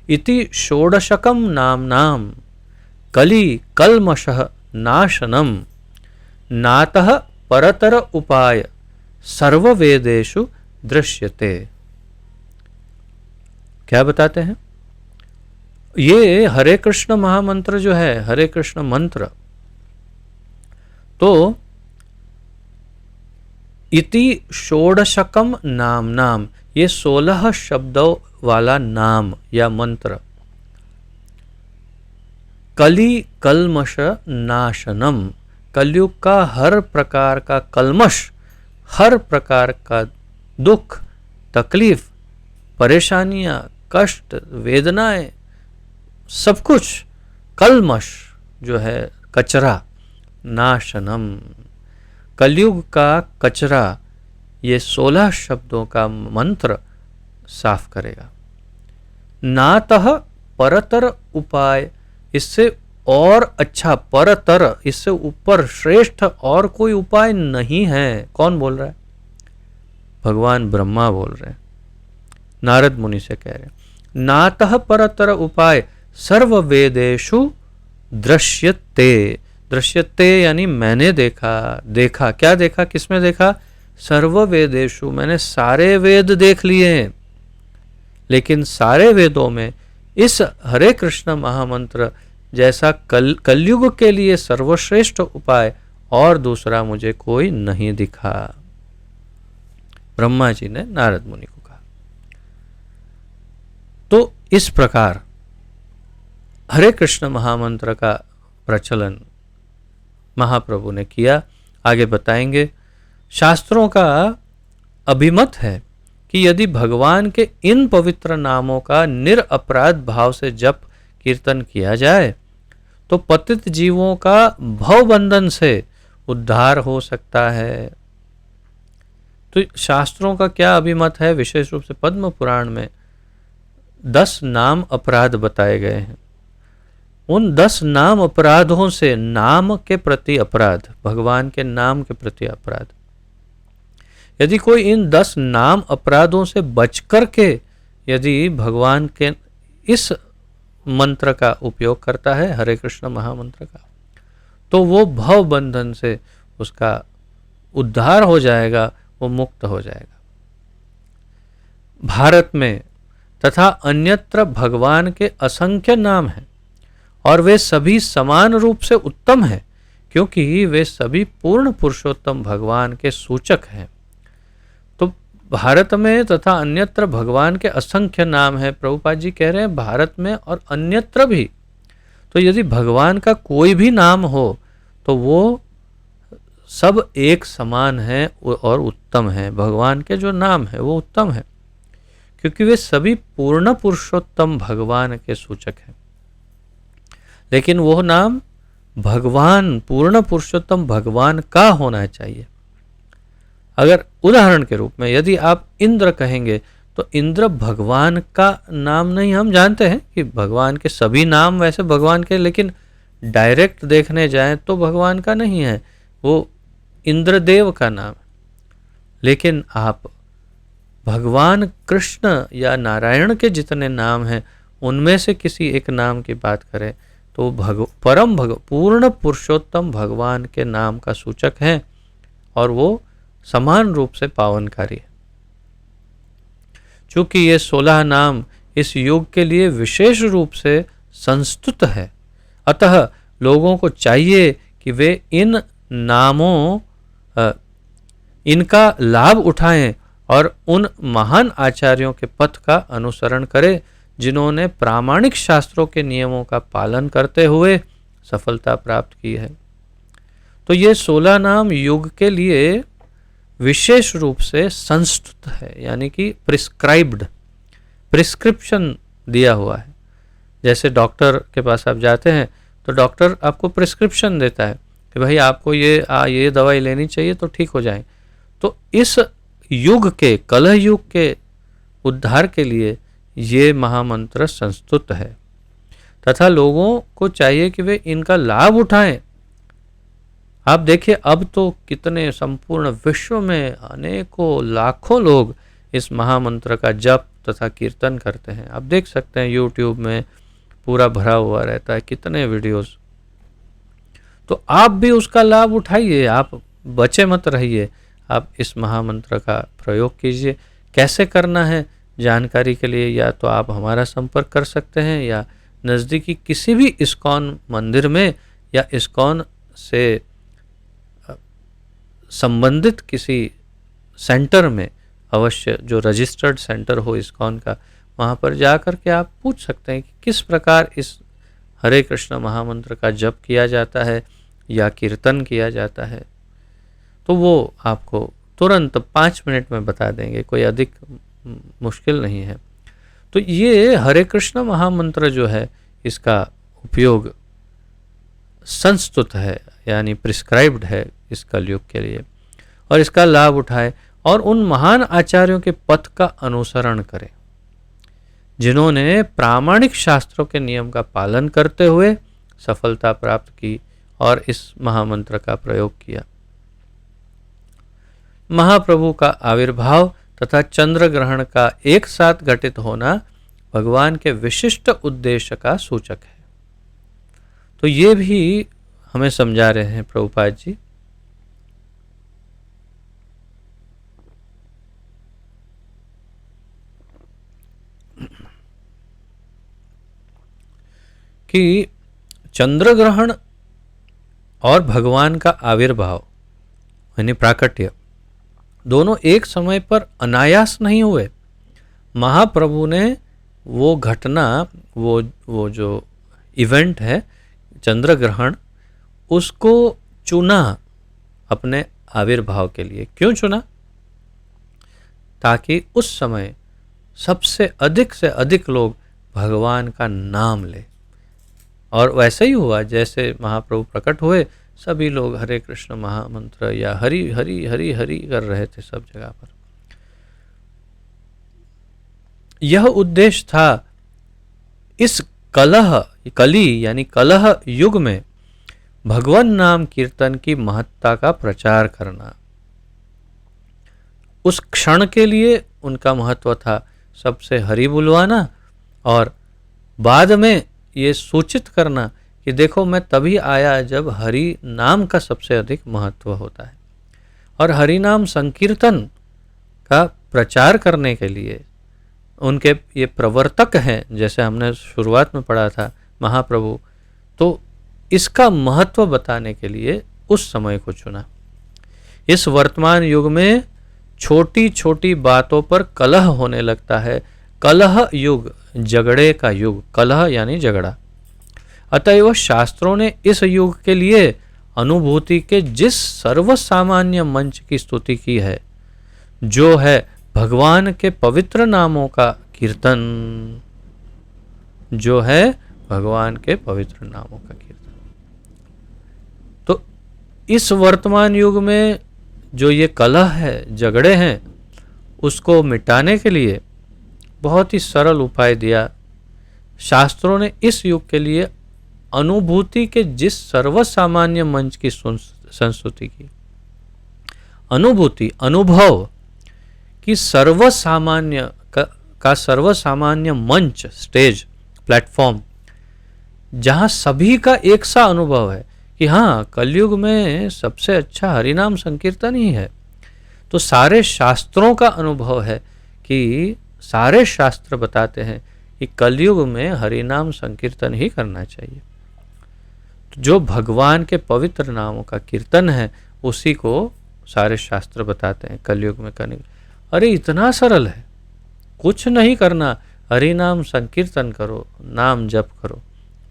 इति षोडशकम नाम कली कल्मषः नाशनम नातः परतर उपाय सर्ववेदेषु दृश्यते। क्या बताते हैं? ये हरे कृष्ण महामंत्र जो है, हरे कृष्ण मंत्र, तो इति षोडशकम नाम, ये 16 शब्दों वाला नाम या मंत्र, कली कल्मष नाशनम, कलयुग का हर प्रकार का कल्मष, हर प्रकार का दुख, तकलीफ, परेशानियां, कष्ट, वेदनाएं, सब कुछ कल्मष जो है कचरा, नाशनम, कलयुग का कचरा, ये 16 शब्दों का मंत्र साफ करेगा। नातः परतर उपाय, इससे और अच्छा, परतर, इससे ऊपर श्रेष्ठ और कोई उपाय नहीं है। कौन बोल रहा है? भगवान ब्रह्मा बोल रहे हैं, नारद मुनि से कह रहे हैं। नातः परतर उपाय सर्व वेदेषु दृश्यते, दृश्यते यानी मैंने देखा। क्या देखा? किसमें देखा? सर्व वेदेषु, मैंने सारे वेद देख लिए हैं, लेकिन सारे वेदों में इस हरे कृष्ण महामंत्र जैसा कलयुग के लिए सर्वश्रेष्ठ उपाय और दूसरा मुझे कोई नहीं दिखा। ब्रह्मा जी ने नारद मुनि को कहा। तो इस प्रकार हरे कृष्ण महामंत्र का प्रचलन महाप्रभु ने किया। आगे बताएंगे, शास्त्रों का अभिमत है कि यदि भगवान के इन पवित्र नामों का निरअपराध भाव से जप कीर्तन किया जाए तो पतित जीवों का भव बंधन से उद्धार हो सकता है। तो शास्त्रों का क्या अभिमत है? विशेष रूप से पद्म पुराण में 10 नाम अपराध बताए गए हैं। उन 10 नाम अपराधों से, नाम के प्रति अपराध, भगवान के नाम के प्रति अपराध, यदि कोई इन 10 नाम अपराधों से बच करके यदि भगवान के इस मंत्र का उपयोग करता है, हरे कृष्ण महामंत्र का, तो वो भव बंधन से उसका उद्धार हो जाएगा, वो मुक्त हो जाएगा। भारत में तथा अन्यत्र भगवान के असंख्य नाम हैं और वे सभी समान रूप से उत्तम हैं, क्योंकि वे सभी पूर्ण पुरुषोत्तम भगवान के सूचक हैं। तो भारत में तथा अन्यत्र भगवान के असंख्य नाम हैं। प्रभुपाद जी कह रहे हैं भारत में और अन्यत्र भी। तो यदि भगवान का कोई भी नाम हो तो वो सब एक समान है और उत्तम है। भगवान के जो नाम है वो उत्तम है, क्योंकि वे सभी पूर्ण पुरुषोत्तम भगवान के सूचक हैं। लेकिन वो नाम भगवान, पूर्ण पुरुषोत्तम भगवान का होना चाहिए। अगर उदाहरण के रूप में यदि आप इंद्र कहेंगे तो इंद्र भगवान का नाम नहीं, हम जानते हैं कि भगवान के सभी नाम वैसे भगवान के, लेकिन डायरेक्ट देखने जाएं तो भगवान का नहीं है, वो इंद्रदेव का नाम है। लेकिन आप भगवान कृष्ण या नारायण के जितने नाम हैं उनमें से किसी एक नाम की बात करें तो पूर्ण पुरुषोत्तम भगवान के नाम का सूचक है, और वो समान रूप से पावनकारी है। चूंकि ये 16 नाम इस युग के लिए विशेष रूप से संस्तुत है, अतः लोगों को चाहिए कि वे इन नामों इनका लाभ उठाएं और उन महान आचार्यों के पथ का अनुसरण करें जिन्होंने प्रामाणिक शास्त्रों के नियमों का पालन करते हुए सफलता प्राप्त की है। तो ये 16 नाम युग के लिए विशेष रूप से संस्तुत है, यानी कि प्रिस्क्रिप्शन दिया हुआ है। जैसे डॉक्टर के पास आप जाते हैं तो डॉक्टर आपको प्रिस्क्रिप्शन देता है कि भाई आपको ये दवाई लेनी चाहिए तो ठीक हो जाए। तो इस युग के, कलह युग के उद्धार के लिए ये महामंत्र संस्तुत है, तथा लोगों को चाहिए कि वे इनका लाभ उठाएं। आप देखिए अब तो कितने संपूर्ण विश्व में अनेकों लाखों लोग इस महामंत्र का जप तथा कीर्तन करते हैं। आप देख सकते हैं यूट्यूब में पूरा भरा हुआ रहता है, कितने वीडियोस। तो आप भी उसका लाभ उठाइए, आप बचे मत रहिए, आप इस महामंत्र का प्रयोग कीजिए। कैसे करना है जानकारी के लिए या तो आप हमारा संपर्क कर सकते हैं या नज़दीकी किसी भी इस्कॉन मंदिर में या इस्कॉन से संबंधित किसी सेंटर में, अवश्य जो रजिस्टर्ड सेंटर हो इस्कॉन का, वहाँ पर जा कर के आप पूछ सकते हैं कि किस प्रकार इस हरे कृष्ण महामंत्र का जप किया जाता है या कीर्तन किया जाता है। तो वो आपको तुरंत 5 मिनट में बता देंगे, कोई अधिक मुश्किल नहीं है। तो ये हरे कृष्ण महामंत्र जो है इसका उपयोग संस्तुत है, यानी प्रिस्क्राइब्ड है इस कलयुग के लिए, और इसका लाभ उठाए और उन महान आचार्यों के पथ का अनुसरण करें जिन्होंने प्रामाणिक शास्त्रों के नियम का पालन करते हुए सफलता प्राप्त की और इस महामंत्र का प्रयोग किया। महाप्रभु का आविर्भाव तथा चंद्र ग्रहण का एक साथ घटित होना भगवान के विशिष्ट उद्देश्य का सूचक है। तो ये भी हमें समझा रहे हैं प्रभुपाद जी। कि चंद्र ग्रहण और भगवान का आविर्भाव यानी प्राकट्य दोनों एक समय पर अनायास नहीं हुए। महाप्रभु ने वो घटना, वो जो इवेंट है चंद्र ग्रहण, उसको चुना अपने आविर्भाव के लिए। क्यों चुना? ताकि उस समय सबसे अधिक से अधिक लोग भगवान का नाम ले। और वैसे ही हुआ, जैसे महाप्रभु प्रकट हुए सभी लोग हरे कृष्ण महामंत्र या हरि हरि हरि हरि कर रहे थे सब जगह पर। यह उद्देश्य था इस कली यानी कलह युग में भगवान नाम कीर्तन की महत्ता का प्रचार करना। उस क्षण के लिए उनका महत्व था सबसे हरि बुलवाना, और बाद में ये सूचित करना कि देखो मैं तभी आया जब हरि नाम का सबसे अधिक महत्व होता है। और हरि नाम संकीर्तन का प्रचार करने के लिए उनके ये प्रवर्तक हैं, जैसे हमने शुरुआत में पढ़ा था महाप्रभु, तो इसका महत्व बताने के लिए उस समय को चुना। इस वर्तमान युग में छोटी छोटी बातों पर कलह होने लगता है। कलह युग, झगड़े का युग, कलह यानी झगड़ा। अतएव शास्त्रों ने इस युग के लिए अनुभूति के जिस सर्वसामान्य मंच की स्तुति की है, जो है भगवान के पवित्र नामों का कीर्तन, जो है भगवान के पवित्र नामों का कीर्तन। तो इस वर्तमान युग में जो ये कलह है, झगड़े हैं, उसको मिटाने के लिए बहुत ही सरल उपाय दिया। शास्त्रों ने इस युग के लिए अनुभूति के जिस सर्वसामान्य मंच की संस्तुति की, अनुभूति अनुभव की सर्वसामान्य का सर्वसामान्य मंच, स्टेज, प्लेटफॉर्म, जहां सभी का एक सा अनुभव है कि हाँ, कलयुग में सबसे अच्छा हरिनाम संकीर्तन ही है। तो सारे शास्त्रों का अनुभव है कि सारे शास्त्र बताते हैं कि कलयुग में हरिनाम संकीर्तन ही करना चाहिए। तो जो भगवान के पवित्र नामों का कीर्तन है उसी को सारे शास्त्र बताते हैं कलयुग में करने। अरे इतना सरल है, कुछ नहीं करना, हरिनाम संकीर्तन करो, नाम जप करो,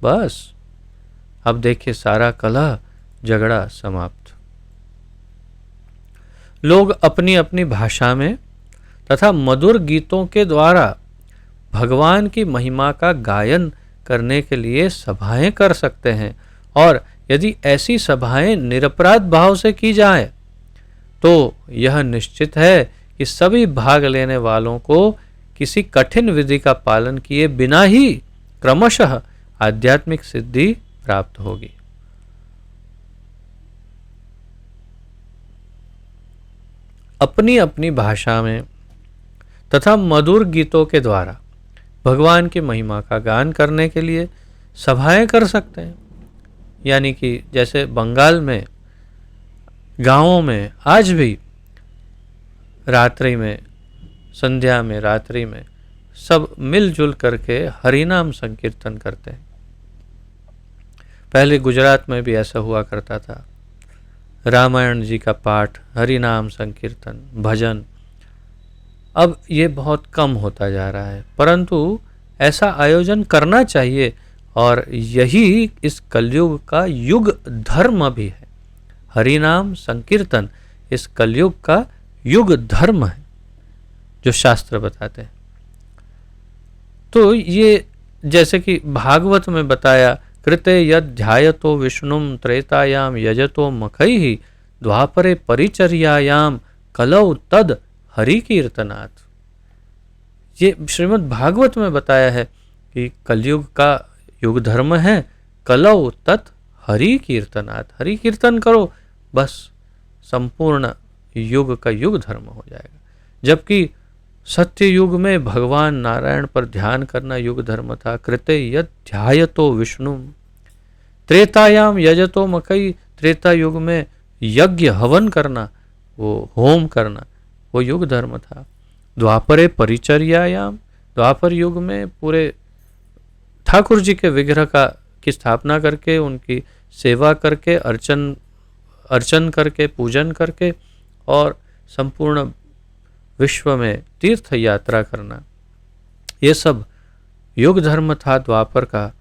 बस। अब देखिए सारा कलह झगड़ा समाप्त। लोग अपनी अपनी भाषा में तथा मधुर गीतों के द्वारा भगवान की महिमा का गायन करने के लिए सभाएं कर सकते हैं, और यदि ऐसी सभाएं निरपराध भाव से की जाए तो यह निश्चित है कि सभी भाग लेने वालों को किसी कठिन विधि का पालन किए बिना ही क्रमशः आध्यात्मिक सिद्धि प्राप्त होगी। अपनी अपनी भाषा में तथा मधुर गीतों के द्वारा भगवान की महिमा का गान करने के लिए सभाएं कर सकते हैं। यानी कि जैसे बंगाल में गांवों में आज भी रात्रि में, संध्या में, रात्रि में सब मिलजुल करके हरिनाम संकीर्तन करते हैं। पहले गुजरात में भी ऐसा हुआ करता था, रामायण जी का पाठ, हरिनाम संकीर्तन, भजन। अब ये बहुत कम होता जा रहा है, परंतु ऐसा आयोजन करना चाहिए, और यही इस कलयुग का युग धर्म भी है। हरिनाम संकीर्तन इस कलयुग का युग धर्म है जो शास्त्र बताते हैं। तो ये जैसे कि भागवत में बताया, कृते यद ध्यायतो विष्णुम त्रेतायाम यजतो मखैहि द्वापरे परिचर्यायाम कलौ तद हरि कीर्तनात्। ये श्रीमद् भागवत में बताया है कि कलयुग का युग धर्म है कलौ तत् हरि कीर्तनात्। हरि कीर्तन करो, बस संपूर्ण युग का युग धर्म हो जाएगा। जबकि सत्य युग में भगवान नारायण पर ध्यान करना युग धर्म था। कृते यद ध्यायतो विष्णु, त्रेतायाम यजतो मकई, त्रेता युग में यज्ञ हवन करना, वो होम करना, वो युग धर्म था। द्वापरे परिचर्यायाम, द्वापर युग में पूरे ठाकुर जी के विग्रह की स्थापना करके, उनकी सेवा करके, अर्चन करके, पूजन करके, और संपूर्ण विश्व में तीर्थ यात्रा करना, ये सब युग धर्म था द्वापर का।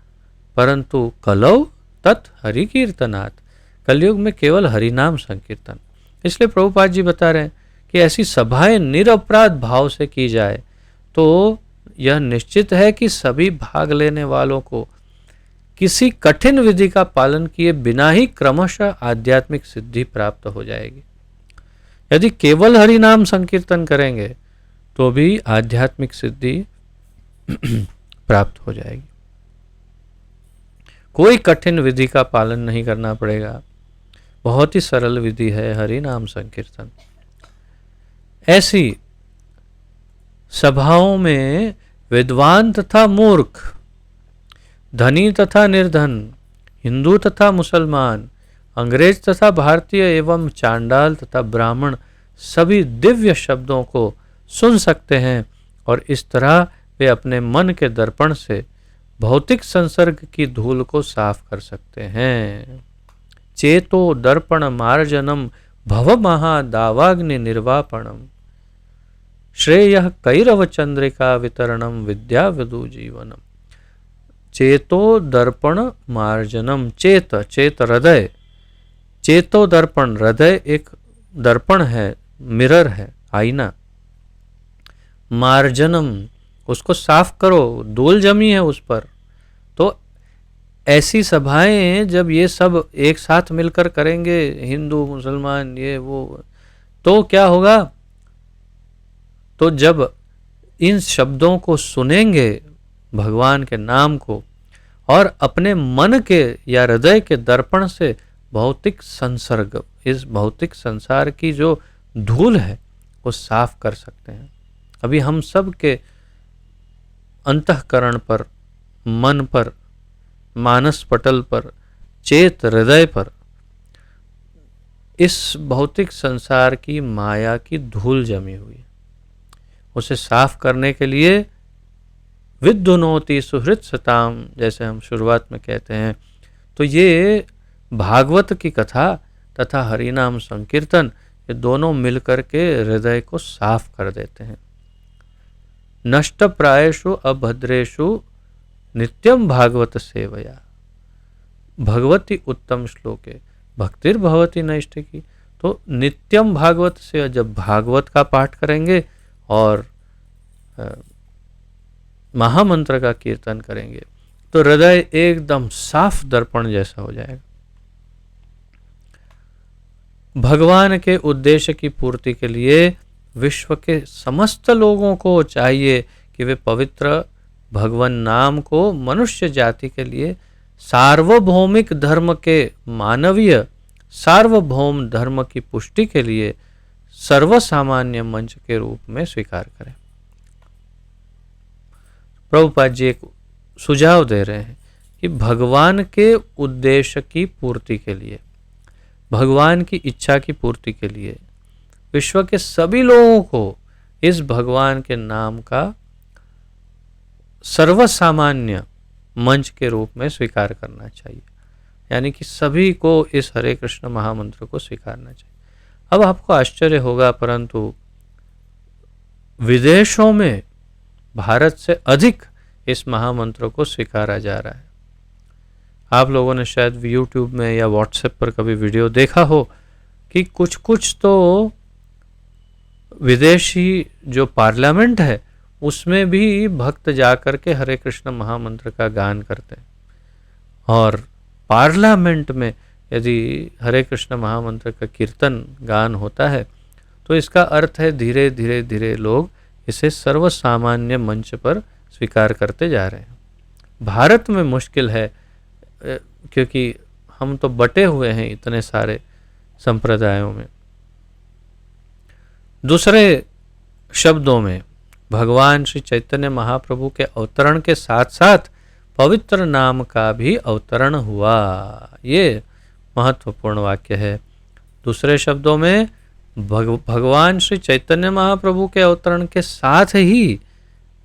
परंतु कलौ तत् हरि कीर्तनात्, कलयुग में केवल हरिनाम संकीर्तन। इसलिए प्रभुपाद जी बता रहे हैं कि ऐसी सभाएं निरपराध भाव से की जाए तो यह निश्चित है कि सभी भाग लेने वालों को किसी कठिन विधि का पालन किए बिना ही क्रमशः आध्यात्मिक सिद्धि प्राप्त हो जाएगी। यदि केवल हरिनाम संकीर्तन करेंगे तो भी आध्यात्मिक सिद्धि प्राप्त हो जाएगी। कोई कठिन विधि का पालन नहीं करना पड़ेगा, बहुत ही सरल विधि है हरिनाम संकीर्तन। ऐसी सभाओं में विद्वान तथा मूर्ख, धनी तथा निर्धन, हिंदू तथा मुसलमान, अंग्रेज तथा भारतीय एवं चांडाल तथा ब्राह्मण सभी दिव्य शब्दों को सुन सकते हैं, और इस तरह वे अपने मन के दर्पण से भौतिक संसर्ग की धूल को साफ कर सकते हैं। चेतो दर्पण मार्जनम भव महादावाग्नि निर्वापणम, श्रेयः कैरव चंद्रिका वितरणम विद्या विदु जीवनम। चेतो दर्पण मार्जनम, चेत हृदय, चेतो दर्पण, हृदय एक दर्पण है, मिरर है, आईना। मार्जनम, उसको साफ करो, धूल जमी है उस पर। तो ऐसी सभाएं जब ये सब एक साथ मिलकर करेंगे, हिंदू मुसलमान ये वो, तो क्या होगा? तो जब इन शब्दों को सुनेंगे, भगवान के नाम को, और अपने मन के या हृदय के दर्पण से भौतिक संसर्ग, इस भौतिक संसार की जो धूल है वो साफ कर सकते हैं। अभी हम सब के अंतःकरण पर, मन पर, मानस पटल पर, चेत हृदय पर इस भौतिक संसार की माया की धूल जमी हुई है। उसे साफ करने के लिए विद्युनोति सुहृत सताम, जैसे हम शुरुआत में कहते हैं, तो ये भागवत की कथा तथा हरिनाम संकीर्तन, ये दोनों मिलकर के हृदय को साफ कर देते हैं। नष्ट प्रायेषु अभद्रेषु नित्यम भागवत सेवया, भगवती उत्तम श्लोके भक्तिर्भवती नैष्ठिकी। तो नित्यम भागवत से, जब भागवत का पाठ करेंगे और महामंत्र का कीर्तन करेंगे तो हृदय एकदम साफ दर्पण जैसा हो जाएगा। भगवान के उद्देश्य की पूर्ति के लिए विश्व के समस्त लोगों को चाहिए कि वे पवित्र भगवान नाम को मनुष्य जाति के लिए सार्वभौमिक धर्म के, मानवीय सार्वभौम धर्म की पुष्टि के लिए सर्वसामान्य मंच के रूप में स्वीकार करें। प्रभुपाद जी एक सुझाव दे रहे हैं कि भगवान के उद्देश्य की पूर्ति के लिए, भगवान की इच्छा की पूर्ति के लिए विश्व के सभी लोगों को इस भगवान के नाम का सर्वसामान्य मंच के रूप में स्वीकार करना चाहिए। यानी कि सभी को इस हरे कृष्ण महामंत्र को स्वीकारना चाहिए। अब आपको आश्चर्य होगा, परंतु विदेशों में भारत से अधिक इस महामंत्र को स्वीकारा जा रहा है। आप लोगों ने शायद यूट्यूब में या व्हाट्सएप पर कभी वीडियो देखा हो कि कुछ कुछ तो विदेशी जो पार्लियामेंट है उसमें भी भक्त जाकर के हरे कृष्ण महामंत्र का गान करते हैं। और पार्लियामेंट में यदि हरे कृष्ण महामंत्र का कीर्तन गान होता है तो इसका अर्थ है धीरे धीरे धीरे लोग इसे सर्वसामान्य मंच पर स्वीकार करते जा रहे हैं। भारत में मुश्किल है क्योंकि हम तो बटे हुए हैं इतने सारे संप्रदायों में। दूसरे शब्दों में भगवान श्री चैतन्य महाप्रभु के अवतरण के साथ साथ पवित्र नाम का भी अवतरण हुआ, ये महत्वपूर्ण वाक्य है। दूसरे शब्दों में भगवान श्री चैतन्य महाप्रभु के अवतरण के साथ ही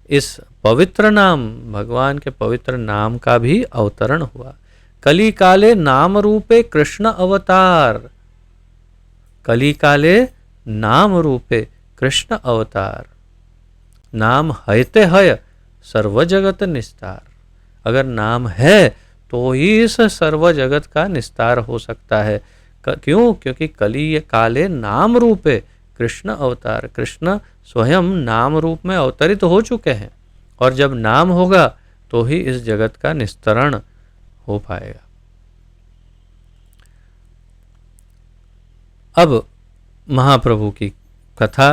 इस पवित्र नाम, भगवान के पवित्र नाम का भी अवतरण हुआ। कली काले नाम रूपे कृष्ण अवतार, कली काले नाम रूपे कृष्ण अवतार, नाम हयते हय सर्व जगत निस्तार। अगर नाम है तो ही इस सर्व जगत का निस्तार हो सकता है। क्यों? क्योंकि कली काले नाम रूपे कृष्ण अवतार, कृष्ण स्वयं नाम रूप में अवतरित हो चुके हैं, और जब नाम होगा तो ही इस जगत का निस्तरण हो पाएगा। अब महाप्रभु की कथा।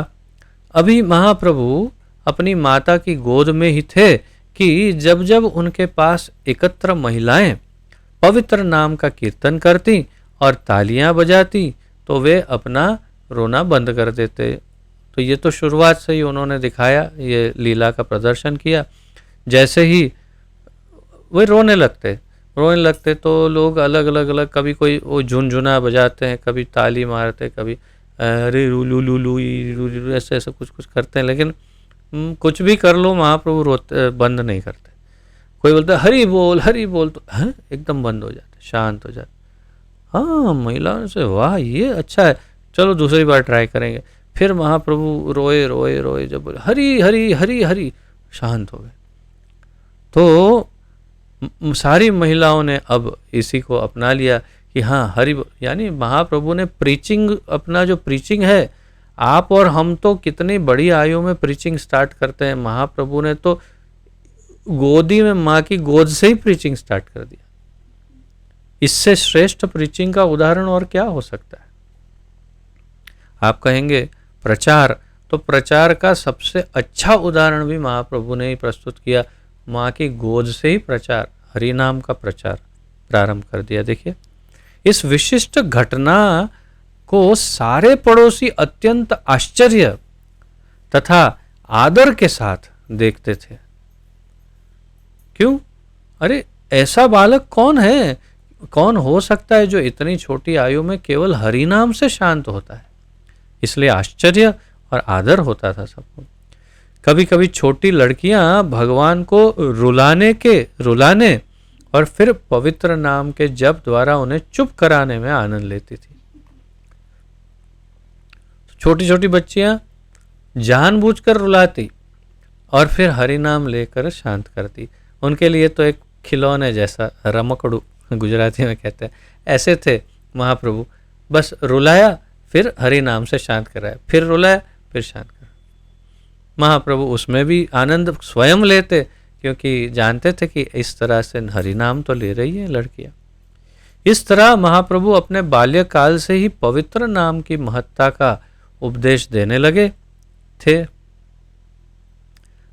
अभी महाप्रभु अपनी माता की गोद में ही थे कि जब जब उनके पास एकत्र महिलाएं पवित्र नाम का कीर्तन करती और तालियां बजाती तो वे अपना रोना बंद कर देते। तो ये तो शुरुआत से ही उन्होंने दिखाया, ये लीला का प्रदर्शन किया। जैसे ही वे रोने लगते तो लोग अलग अलग कभी कोई वो झुनझुना बजाते हैं, कभी ताली मारते, कभी अरे लू लू लू ऐसे ऐसे कुछ कुछ करते हैं। लेकिन कुछ भी कर लो महाप्रभु रोते बंद नहीं करते। कोई बोलता है हरि बोल तो एकदम बंद हो जाते, शांत हो जाते। हाँ, महिलाओं से वाह ये अच्छा है, चलो दूसरी बार ट्राई करेंगे। फिर महाप्रभु रोए रोए रोए, जब बोले हरि हरि हरि हरि, शांत हो गए। तो सारी महिलाओं ने अब इसी को अपना लिया कि हाँ हरि, यानी महाप्रभु ने प्रीचिंग, अपना जो प्रीचिंग है, आप और हम तो कितनी बड़ी आयु में प्रीचिंग स्टार्ट करते हैं, महाप्रभु ने तो गोदी में माँ की गोद से ही प्रीचिंग स्टार्ट कर दिया। इससे श्रेष्ठ प्रीचिंग का उदाहरण और क्या हो सकता है? आप कहेंगे प्रचार, तो प्रचार का सबसे अच्छा उदाहरण भी महाप्रभु ने ही प्रस्तुत किया। माँ की गोद से ही प्रचार, हरि नाम का प्रचार प्रारंभ कर दिया। देखिए, इस विशिष्ट घटना को सारे पड़ोसी अत्यंत आश्चर्य तथा आदर के साथ देखते थे। क्यों? अरे, ऐसा बालक कौन है, कौन हो सकता है जो इतनी छोटी आयु में केवल हरि नाम से शांत होता है? इसलिए आश्चर्य और आदर होता था सबको। कभी कभी छोटी लड़कियां भगवान को रुलाने और फिर पवित्र नाम के जप द्वारा उन्हें चुप कराने में आनंद लेती थी। छोटी छोटी बच्चियां जानबूझकर रुलाती और फिर हरि नाम लेकर शांत करती। उनके लिए तो एक खिलौने जैसा, रमकड़ू गुजराती में कहते हैं, ऐसे थे महाप्रभु। बस रुलाया फिर हरि नाम से शांत कराया, फिर रुलाया फिर शांत कराया। महाप्रभु उसमें भी आनंद स्वयं लेते, क्योंकि जानते थे कि इस तरह से हरि नाम तो ले रही है लड़कियां। इस तरह महाप्रभु अपने बाल्यकाल से ही पवित्र नाम की महत्ता का उपदेश देने लगे थे।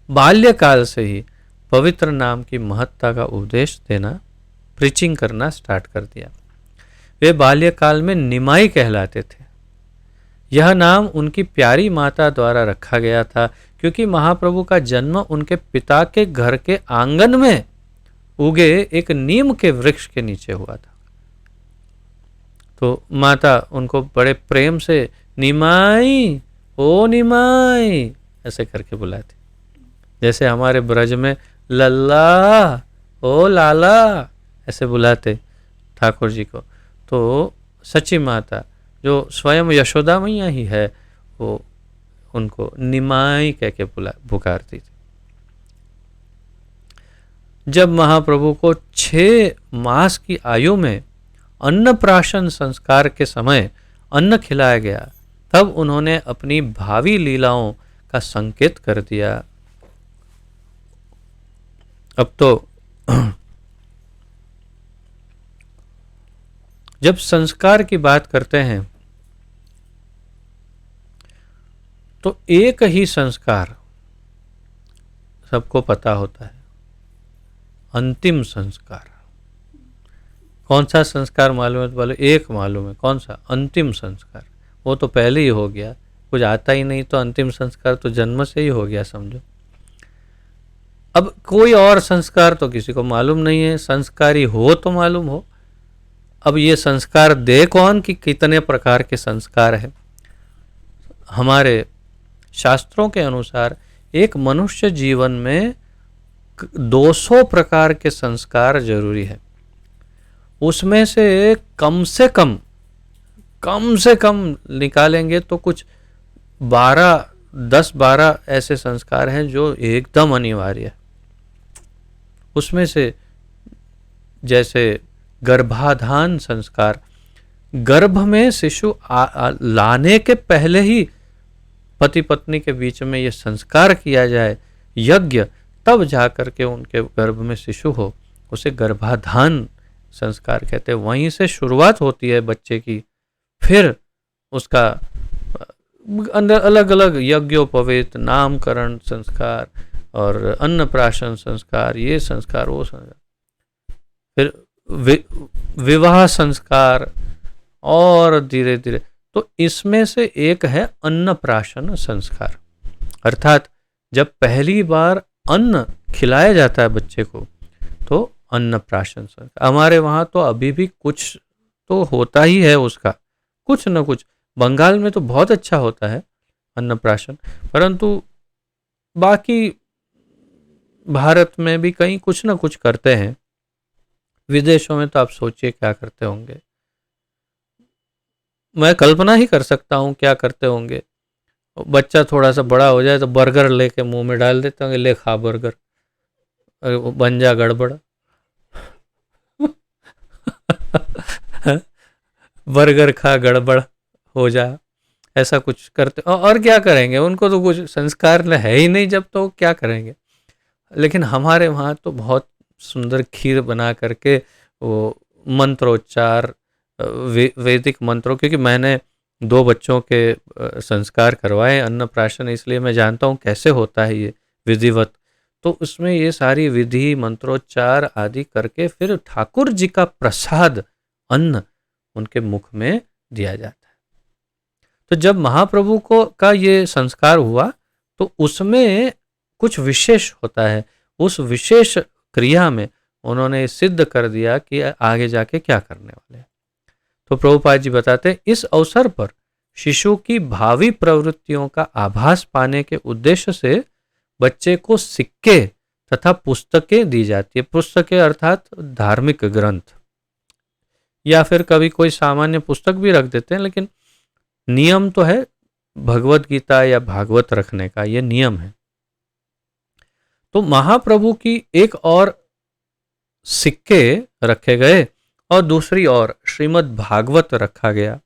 बाल्यकाल से ही पवित्र नाम की महत्ता का उपदेश देना, प्रीचिंग करना स्टार्ट कर दिया। वे बाल्यकाल में निमाई कहलाते थे। यह नाम उनकी प्यारी माता द्वारा रखा गया था, क्योंकि महाप्रभु का जन्म उनके पिता के घर के आंगन में उगे एक नीम के वृक्ष के नीचे हुआ था। तो माता उनको बड़े प्रेम से निमाई, ओ निमाई ऐसे करके बुलाती। जैसे हमारे ब्रज में लल्ला, ओ लाला ऐसे बुलाते ठाकुर जी को, तो सच्ची माता जो स्वयं यशोदा मैया ही है, वो उनको निमाई कह के पुकारती थी। जब महाप्रभु को 6 मास की आयु में अन्नप्राशन संस्कार के समय अन्न खिलाया गया, तब उन्होंने अपनी भावी लीलाओं का संकेत कर दिया। अब तो जब संस्कार की बात करते हैं तो एक ही संस्कार सबको पता होता है, अंतिम संस्कार। कौन सा संस्कार मालूम है? तो बोले एक मालूम है। कौन सा? अंतिम संस्कार। वो तो पहले ही हो गया, कुछ आता ही नहीं तो अंतिम संस्कार तो जन्म से ही हो गया समझो। अब कोई और संस्कार तो किसी को मालूम नहीं है, संस्कारी हो तो मालूम हो। अब ये संस्कार दे कौन कि कितने प्रकार के संस्कार हैं? हमारे शास्त्रों के अनुसार एक मनुष्य जीवन में 200 प्रकार के संस्कार जरूरी है। उसमें से कम से कम निकालेंगे तो कुछ 10-12 ऐसे संस्कार हैं जो एकदम अनिवार्य है। उसमें से जैसे गर्भाधान संस्कार, गर्भ में शिशु लाने के पहले ही पति पत्नी के बीच में ये संस्कार किया जाए, यज्ञ, तब जाकर के उनके गर्भ में शिशु हो, उसे गर्भाधान संस्कार कहते हैं। वहीं से शुरुआत होती है बच्चे की, फिर उसका अंदर अलग अलग यज्ञोपवीत, नामकरण संस्कार और अन्नप्राशन संस्कार, ये संस्कार वो संस्कार, फिर विवाह संस्कार और धीरे धीरे। तो इसमें से एक है अन्नप्राशन संस्कार, अर्थात जब पहली बार अन्न खिलाया जाता है बच्चे को तो अन्नप्राशन संस्कार। हमारे वहाँ तो अभी भी कुछ तो होता ही है उसका, कुछ न कुछ। बंगाल में तो बहुत अच्छा होता है अन्नप्राशन, परंतु बाकी भारत में भी कहीं कुछ न कुछ करते हैं। विदेशों में तो आप सोचिए क्या करते होंगे, मैं कल्पना ही कर सकता हूँ क्या करते होंगे। बच्चा थोड़ा सा बड़ा हो जाए तो बर्गर लेके मुंह में डाल देते होंगे, ले खा बर्गर, बन जा गड़बड़। बर्गर खा गड़बड़ हो जा, ऐसा कुछ करते। और क्या करेंगे, उनको तो कुछ संस्कार है ही नहीं जब, तो क्या करेंगे। लेकिन हमारे वहाँ तो बहुत सुंदर खीर बना करके वो मंत्रोच्चार, वैदिक मंत्रों, क्योंकि मैंने 2 बच्चों के संस्कार करवाए अन्नप्राशन, इसलिए मैं जानता हूँ कैसे होता है ये विधिवत। तो उसमें ये सारी विधि मंत्रोच्चार आदि करके फिर ठाकुर जी का प्रसाद अन्न उनके मुख में दिया जाता है। तो जब महाप्रभु को का ये संस्कार हुआ तो उसमें कुछ विशेष होता है। उस विशेष क्रिया में उन्होंने सिद्ध कर दिया कि आगे जाके क्या करने वाले हैं। तो प्रभुपाद जी बताते हैं, इस अवसर पर शिशु की भावी प्रवृत्तियों का आभास पाने के उद्देश्य से बच्चे को सिक्के तथा पुस्तकें दी जाती है। पुस्तकें अर्थात धार्मिक ग्रंथ, या फिर कभी कोई सामान्य पुस्तक भी रख देते हैं, लेकिन नियम तो है भगवत गीता या भागवत रखने का, ये नियम है। तो महाप्रभु की एक और सिक्के रखे गए और दूसरी ओर श्रीमद् भागवत रखा गया।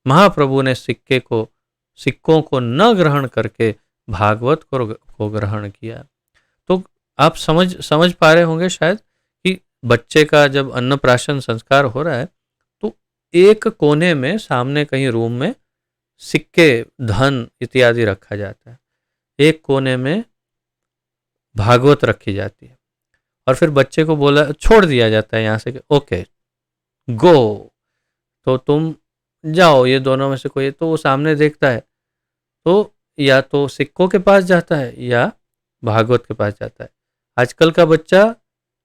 महाप्रभु ने सिक्कों को न ग्रहण करके भागवत को ग्रहण किया। तो आप समझ पा रहे होंगे शायद कि बच्चे का जब अन्नप्राशन संस्कार हो रहा है तो एक कोने में सामने कहीं रूम में सिक्के, धन इत्यादि रखा जाता है, एक कोने में भागवत रखी जाती है, और फिर बच्चे को छोड़ दिया जाता है यहाँ से कि ओके गो, तो तुम जाओ, ये दोनों में से कोई। तो वो सामने देखता है तो या तो सिक्कों के पास जाता है या भागवत के पास जाता है। आजकल का बच्चा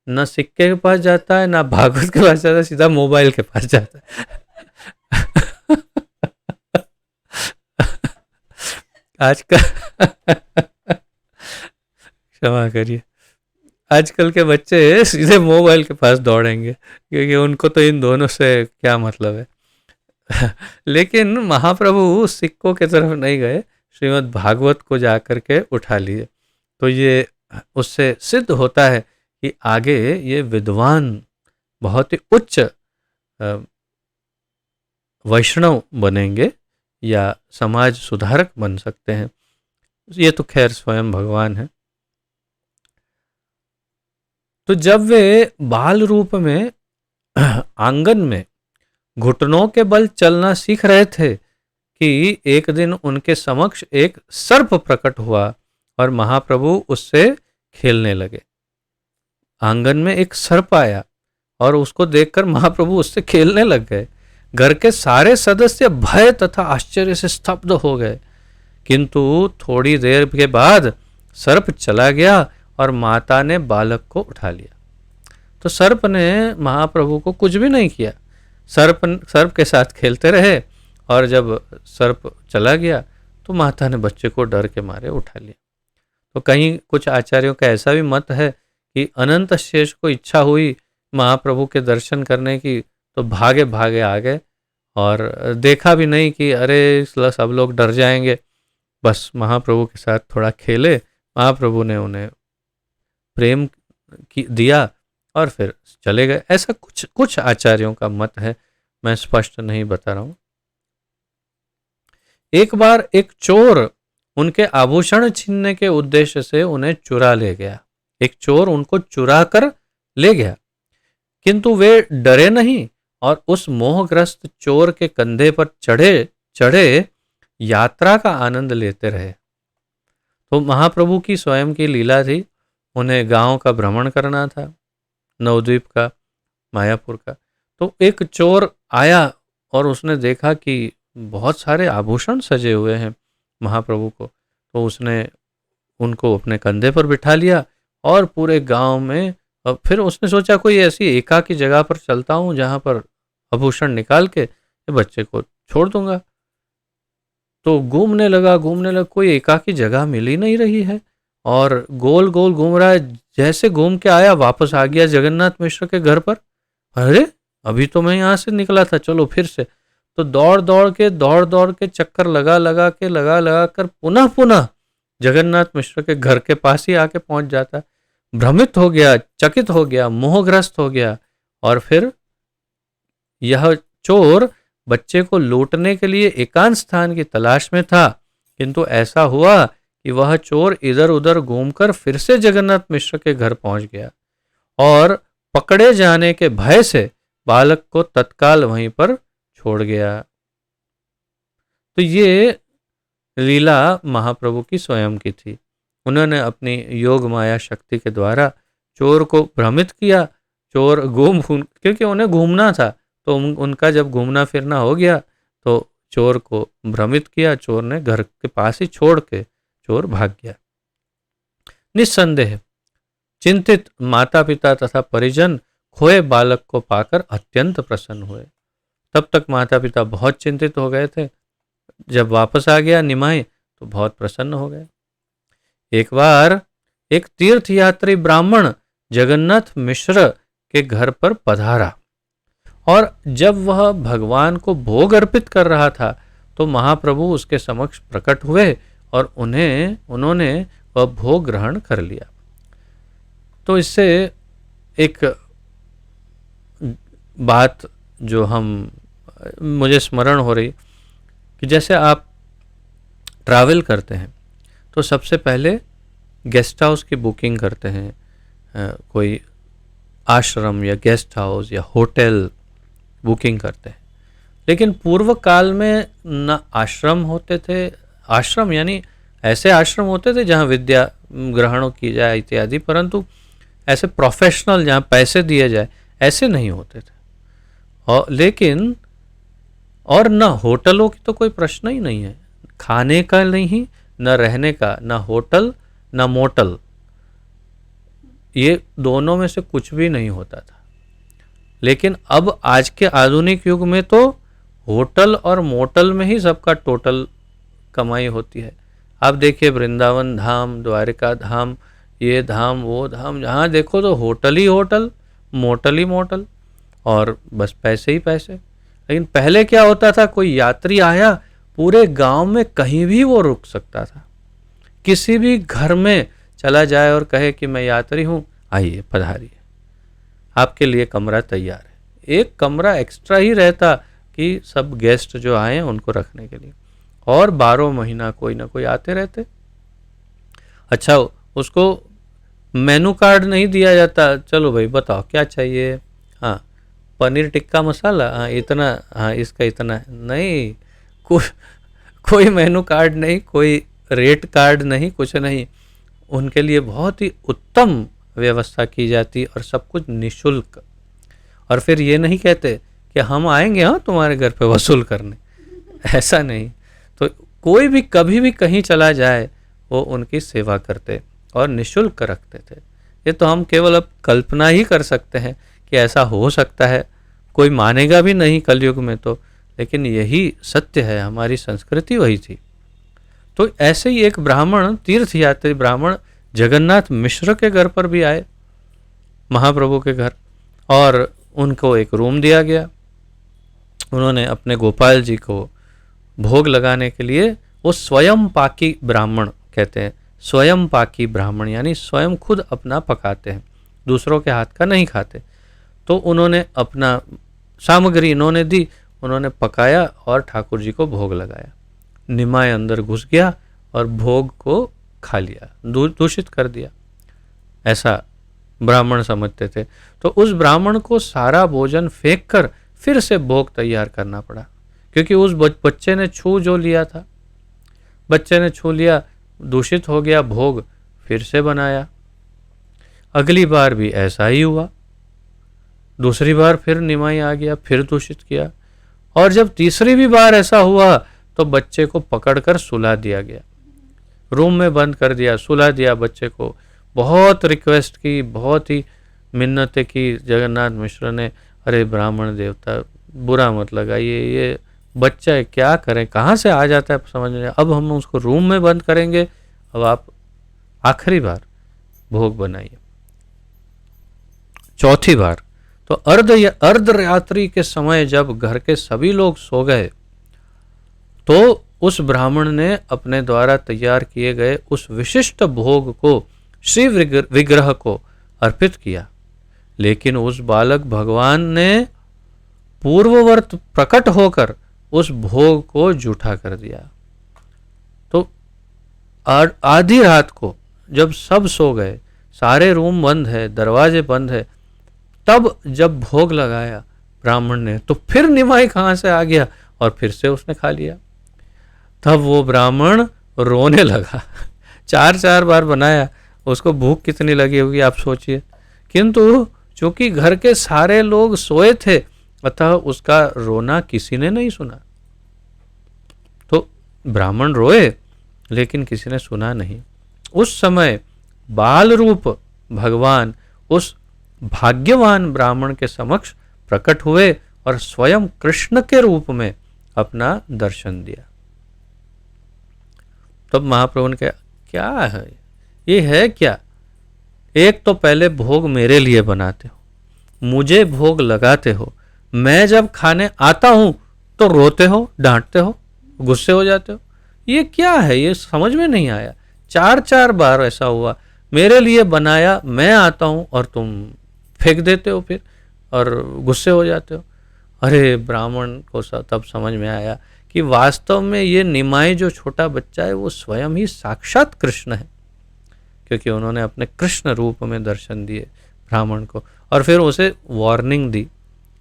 न सिक्के के पास जाता है ना भागवत के पास जाता है, सीधा मोबाइल के पास जाता है। क्षमा करिए, आजकल के बच्चे सीधे मोबाइल के पास दौड़ेंगे क्योंकि उनको तो इन दोनों से क्या मतलब है। लेकिन महाप्रभु सिक्कों की तरफ नहीं गए, श्रीमद् भागवत को जाकर के उठा लिए। तो ये उससे सिद्ध होता है कि आगे ये विद्वान बहुत ही उच्च वैष्णव बनेंगे या समाज सुधारक बन सकते हैं। ये तो खैर स्वयं भगवान है। तो जब वे बाल रूप में आंगन में घुटनों के बल चलना सीख रहे थे कि एक दिन उनके समक्ष एक सर्प प्रकट हुआ और महाप्रभु उससे खेलने लगे। आंगन में एक सर्प आया और उसको देखकर महाप्रभु उससे खेलने लग गए। घर के सारे सदस्य भय तथा आश्चर्य से स्तब्ध हो गए, किंतु थोड़ी देर के बाद सर्प चला गया और माता ने बालक को उठा लिया। तो सर्प ने महाप्रभु को कुछ भी नहीं किया, सर्प के साथ खेलते रहे, और जब सर्प चला गया तो माता ने बच्चे को डर के मारे उठा लिया। तो कहीं कुछ आचार्यों का ऐसा भी मत है कि अनंत शेष को इच्छा हुई महाप्रभु के दर्शन करने की, तो भागे भागे आ गए और देखा भी नहीं कि अरे सब लोग डर जाएंगे, बस महाप्रभु के साथ थोड़ा खेले, महाप्रभु ने उन्हें प्रेम दिया और फिर चले गए। ऐसा कुछ आचार्यों का मत है, मैं स्पष्ट नहीं बता रहा हूं। एक बार एक चोर उनके आभूषण छीनने के उद्देश्य से उन्हें चुरा ले गया। एक चोर उनको चुरा कर ले गया, किंतु वे डरे नहीं और उस मोहग्रस्त चोर के कंधे पर चढ़े यात्रा का आनंद लेते रहे। तो महाप्रभु की स्वयं की लीला थी, उन्हें गांव का भ्रमण करना था, नवद्वीप का, मायापुर का। तो एक चोर आया और उसने देखा कि बहुत सारे आभूषण सजे हुए हैं महाप्रभु को, तो उसने उनको अपने कंधे पर बिठा लिया और पूरे गांव में, और फिर उसने सोचा कोई ऐसी एकाकी जगह पर चलता हूँ जहाँ पर आभूषण निकाल के बच्चे को छोड़ दूंगा। तो घूमने लगा, कोई एकाकी जगह मिल ही नहीं रही है और गोल गोल घूम रहा है। जैसे घूम के आया वापस आ गया जगन्नाथ मिश्र के घर पर। अरे अभी तो मैं यहाँ से निकला था, चलो फिर से। तो दौड़ दौड़ के चक्कर लगा कर पुनः जगन्नाथ मिश्र के घर के पास ही आके पहुंच जाता। भ्रमित हो गया, चकित हो गया, मोहग्रस्त हो गया, और फिर यह चोर बच्चे को लूटने के लिए एकांत स्थान की तलाश में था, किंतु ऐसा हुआ कि वह चोर इधर उधर घूमकर फिर से जगन्नाथ मिश्र के घर पहुंच गया और पकड़े जाने के भय से बालक को तत्काल वहीं पर छोड़ गया। तो ये लीला महाप्रभु की स्वयं की थी। उन्होंने अपनी योग माया शक्ति के द्वारा चोर को भ्रमित किया। चोर क्योंकि उन्हें घूमना था, तो उनका जब घूमना फिरना हो गया तो चोर को भ्रमित किया। चोर ने घर के पास ही छोड़ के चोर भाग गया। निस्संदेह चिंतित माता पिता तथा परिजन खोए बालक को पाकर अत्यंत प्रसन्न हुए। तब तक माता पिता बहुत चिंतित हो गए थे। जब वापस आ गया निमाई तो बहुत प्रसन्न हो गए। एक बार एक तीर्थयात्री ब्राह्मण जगन्नाथ मिश्र के घर पर पधारा और जब वह भगवान को भोग अर्पित कर रहा था तो महाप्रभु उसके समक्ष प्रकट हुए और उन्होंने वह भोग ग्रहण कर लिया। तो इससे एक बात जो मुझे स्मरण हो रही कि जैसे आप ट्रैवल करते हैं तो सबसे पहले गेस्ट हाउस की बुकिंग करते हैं, कोई आश्रम या गेस्ट हाउस या होटल बुकिंग करते हैं। लेकिन पूर्व काल में न आश्रम होते थे, आश्रम यानी ऐसे आश्रम होते थे जहाँ विद्या ग्रहण की जाए इत्यादि, परंतु ऐसे प्रोफेशनल जहाँ पैसे दिए जाए ऐसे नहीं होते थे। और न होटलों की तो कोई प्रश्न ही नहीं है, खाने का नहीं, न रहने का, न होटल न मोटल, ये दोनों में से कुछ भी नहीं होता था। लेकिन अब आज के आधुनिक युग में तो होटल और मोटल में ही सबका टोटल कमाई होती है। आप देखिए वृंदावन धाम, द्वारिका धाम, ये धाम वो धाम, जहाँ देखो तो होटल ही होटल, मोटल ही मोटल, और बस पैसे ही पैसे। लेकिन पहले क्या होता था, कोई यात्री आया पूरे गांव में कहीं भी वो रुक सकता था। किसी भी घर में चला जाए और कहे कि मैं यात्री हूँ, आइए पधारिए, आपके लिए कमरा तैयार है। एक कमरा एक्स्ट्रा ही रहता कि सब गेस्ट जो आए हैं उनको रखने के लिए, और 12 महीना कोई ना कोई आते रहते। अच्छा, उसको मेनू कार्ड नहीं दिया जाता, चलो भाई बताओ क्या चाहिए, हाँ पनीर टिक्का मसाला, हाँ इतना, हाँ इसका इतना, नहीं कोई मेनू कार्ड नहीं, कोई रेट कार्ड नहीं, कुछ नहीं। उनके लिए बहुत ही उत्तम व्यवस्था की जाती और सब कुछ निशुल्क। और फिर ये नहीं कहते कि हम आएंगे हाँ तुम्हारे घर पे वसूल करने, ऐसा नहीं। तो कोई भी कभी भी कहीं चला जाए वो उनकी सेवा करते और निशुल्क रखते थे। ये तो हम केवल अब कल्पना ही कर सकते हैं कि ऐसा हो सकता है, कोई मानेगा भी नहीं कलयुग में तो, लेकिन यही सत्य है, हमारी संस्कृति वही थी। तो ऐसे ही एक ब्राह्मण, तीर्थयात्री ब्राह्मण जगन्नाथ मिश्र के घर पर भी आए, महाप्रभु के घर, और उनको एक रूम दिया गया। उन्होंने अपने गोपाल जी को भोग लगाने के लिए, वो स्वयं पाकी ब्राह्मण कहते हैं, स्वयं पाकी ब्राह्मण यानी स्वयं खुद अपना पकाते हैं, दूसरों के हाथ का नहीं खाते। तो उन्होंने अपना सामग्री इन्होंने दी, उन्होंने पकाया और ठाकुर जी को भोग लगाया। निमाय अंदर घुस गया और भोग को खा लिया, दूषित कर दिया, ऐसा ब्राह्मण समझते थे। तो उस ब्राह्मण को सारा भोजन फेंक कर फिर से भोग तैयार करना पड़ा, क्योंकि उस बच्चे ने छू जो लिया था, बच्चे ने छू लिया, दूषित हो गया भोग, फिर से बनाया। अगली बार भी ऐसा ही हुआ, दूसरी बार फिर निमाई आ गया, फिर दूषित किया, और जब तीसरी भी बार ऐसा हुआ तो बच्चे को पकड़कर सुला दिया गया, रूम में बंद कर दिया, सुला दिया बच्चे को। बहुत रिक्वेस्ट की, बहुत ही मिन्नतें की जगन्नाथ मिश्र ने, अरे ब्राह्मण देवता बुरा मत लगाइए, ये बच्चा है, क्या करें, कहाँ से आ जाता है समझ में, अब हम उसको रूम में बंद करेंगे, अब आप आखिरी बार भोग बनाइए। चौथी बार तो अर्धरात्रि के समय जब घर के सभी लोग सो गए तो उस ब्राह्मण ने अपने द्वारा तैयार किए गए उस विशिष्ट भोग को श्री विग्रह को अर्पित किया। लेकिन उस बालक भगवान ने पूर्ववर्त प्रकट होकर उस भोग को जूठा कर दिया। तो आधी रात को जब सब सो गए, सारे रूम बंद है, दरवाजे बंद है, तब जब भोग लगाया ब्राह्मण ने, तो फिर निमाई कहाँ से आ गया और फिर से उसने खा लिया। तब वो ब्राह्मण रोने लगा। 4 बार बनाया, उसको भूख कितनी लगी होगी आप सोचिए। किंतु चूंकि घर के सारे लोग सोए थे, अतः उसका रोना किसी ने नहीं सुना। तो ब्राह्मण रोए लेकिन किसी ने सुना नहीं। उस समय बाल रूप भगवान उस भाग्यवान ब्राह्मण के समक्ष प्रकट हुए और स्वयं कृष्ण के रूप में अपना दर्शन दिया। तब महाप्रभु ने कहा, क्या है ये, है क्या? एक तो पहले भोग मेरे लिए बनाते हो, मुझे भोग लगाते हो, मैं जब खाने आता हूं तो रोते हो, डांटते हो, गुस्से हो जाते हो। ये क्या है? ये समझ में नहीं आया। 4 बार ऐसा हुआ, मेरे लिए बनाया, मैं आता हूं और तुम फेंक देते हो फिर और गुस्से हो जाते हो। अरे ब्राह्मण को तब समझ में आया कि वास्तव में ये निमाई जो छोटा बच्चा है वो स्वयं ही साक्षात कृष्ण है, क्योंकि उन्होंने अपने कृष्ण रूप में दर्शन दिए ब्राह्मण को। और फिर उसे वार्निंग दी,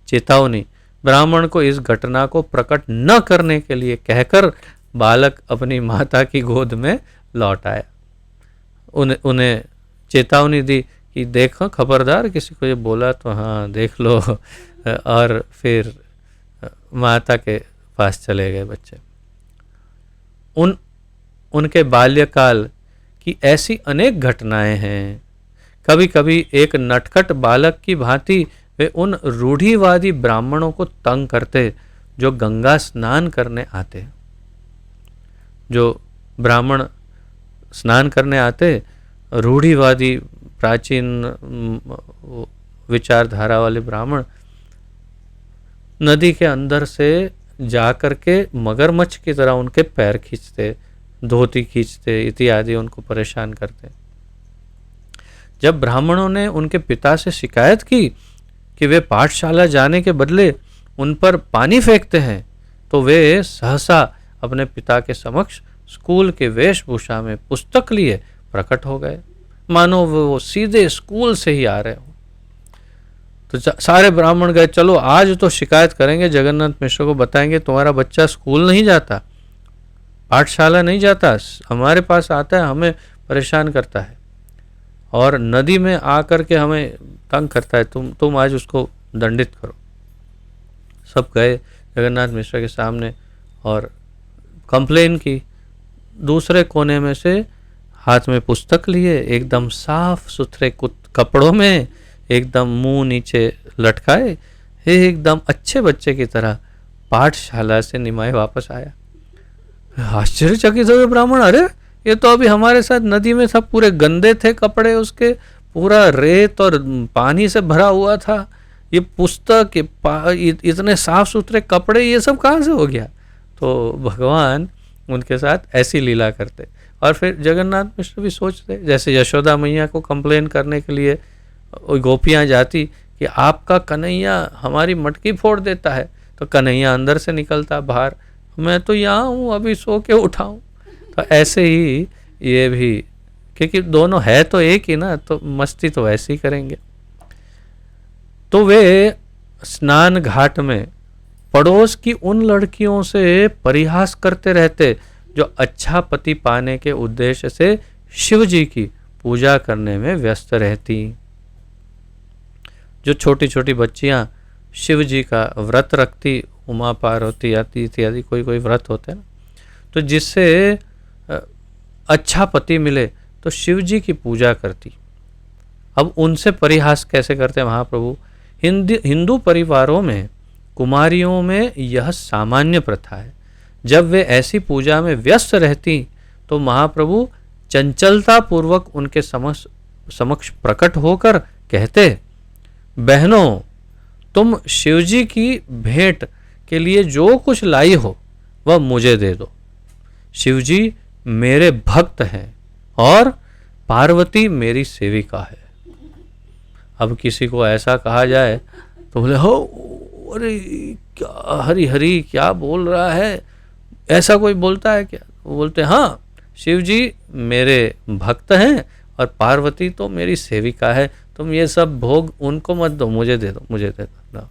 चेतावनी। ब्राह्मण को इस घटना को प्रकट न करने के लिए कहकर बालक अपनी माता की गोद में लौट आया। उन्हें चेतावनी दी कि देखो खबरदार, किसी को ये बोला तो हाँ देख लो। और फिर माता के पास चले गए बच्चे। उनके बाल्यकाल की ऐसी अनेक घटनाएं हैं। कभी कभी एक नटखट बालक की भांति वे उन रूढ़िवादी ब्राह्मणों को तंग करते जो गंगा स्नान करने आते। जो ब्राह्मण स्नान करने आते, रूढ़िवादी प्राचीन विचारधारा वाले ब्राह्मण नदी के अंदर से जाकर के मगरमच्छ की तरह उनके पैर खींचते, धोती खींचते इत्यादि, उनको परेशान करते। जब ब्राह्मणों ने उनके पिता से शिकायत की कि वे पाठशाला जाने के बदले उन पर पानी फेंकते हैं, तो वे सहसा अपने पिता के समक्ष स्कूल के वेशभूषा में पुस्तक लिए प्रकट हो गए, मानो वो सीधे स्कूल से ही आ रहे हो। तो सारे ब्राह्मण गए, चलो आज तो शिकायत करेंगे, जगन्नाथ मिश्र को बताएंगे तुम्हारा बच्चा स्कूल नहीं जाता, पाठशाला नहीं जाता, हमारे पास आता है, हमें परेशान करता है और नदी में आकर के हमें तंग करता है, तुम आज उसको दंडित करो। सब गए जगन्नाथ मिश्र के सामने और कंप्लेन की। दूसरे कोने में से हाथ में पुस्तक लिए, एकदम साफ सुथरे कपड़ों में, एकदम मुंह नीचे लटकाए, एकदम अच्छे बच्चे की तरह पाठशाला से निमाई वापस आया। आश्चर्यचकित हो गए ब्राह्मण, अरे ये तो अभी हमारे साथ नदी में सब पूरे गंदे थे कपड़े, उसके पूरा रेत और पानी से भरा हुआ था, ये पुस्तक, इतने साफ सुथरे कपड़े, ये सब कहाँ से हो गया? तो भगवान उनके साथ ऐसी लीला करते। और फिर जगन्नाथ मिश्र भी सोचते, जैसे यशोदा मैया को कंप्लेन करने के लिए गोपियाँ जाती कि आपका कन्हैया हमारी मटकी फोड़ देता है, तो कन्हैया अंदर से निकलता बाहर, मैं तो यहाँ हूँ, अभी सो के उठाऊँ। तो ऐसे ही ये भी, क्योंकि दोनों है तो एक ही ना, तो मस्ती तो वैसे ही करेंगे। तो वे स्नान घाट में पड़ोस की उन लड़कियों से परिहास करते रहते जो अच्छा पति पाने के उद्देश्य से शिव जी की पूजा करने में व्यस्त रहती। जो छोटी छोटी बच्चियां शिव जी का व्रत रखती, उमा पार्वती आती इत्यादि, कोई व्रत होते हैं ना, तो जिससे अच्छा पति मिले तो शिव जी की पूजा करती। अब उनसे परिहास कैसे करते महाप्रभु? हिंदू परिवारों में कुमारियों में यह सामान्य प्रथा है। जब वे ऐसी पूजा में व्यस्त रहती तो महाप्रभु चंचलता पूर्वक उनके समक्ष प्रकट होकर कहते, बहनों, तुम शिवजी की भेंट के लिए जो कुछ लाई हो वह मुझे दे दो। शिवजी मेरे भक्त हैं और पार्वती मेरी सेविका है। अब किसी को ऐसा कहा जाए तो बोले, हो अरे क्या हरि हरि क्या बोल रहा है, ऐसा कोई बोलता है क्या? वो बोलते, हाँ शिव जी मेरे भक्त हैं और पार्वती तो मेरी सेविका है, तुम ये सब भोग उनको मत दो, मुझे दे दो, मुझे दे दो।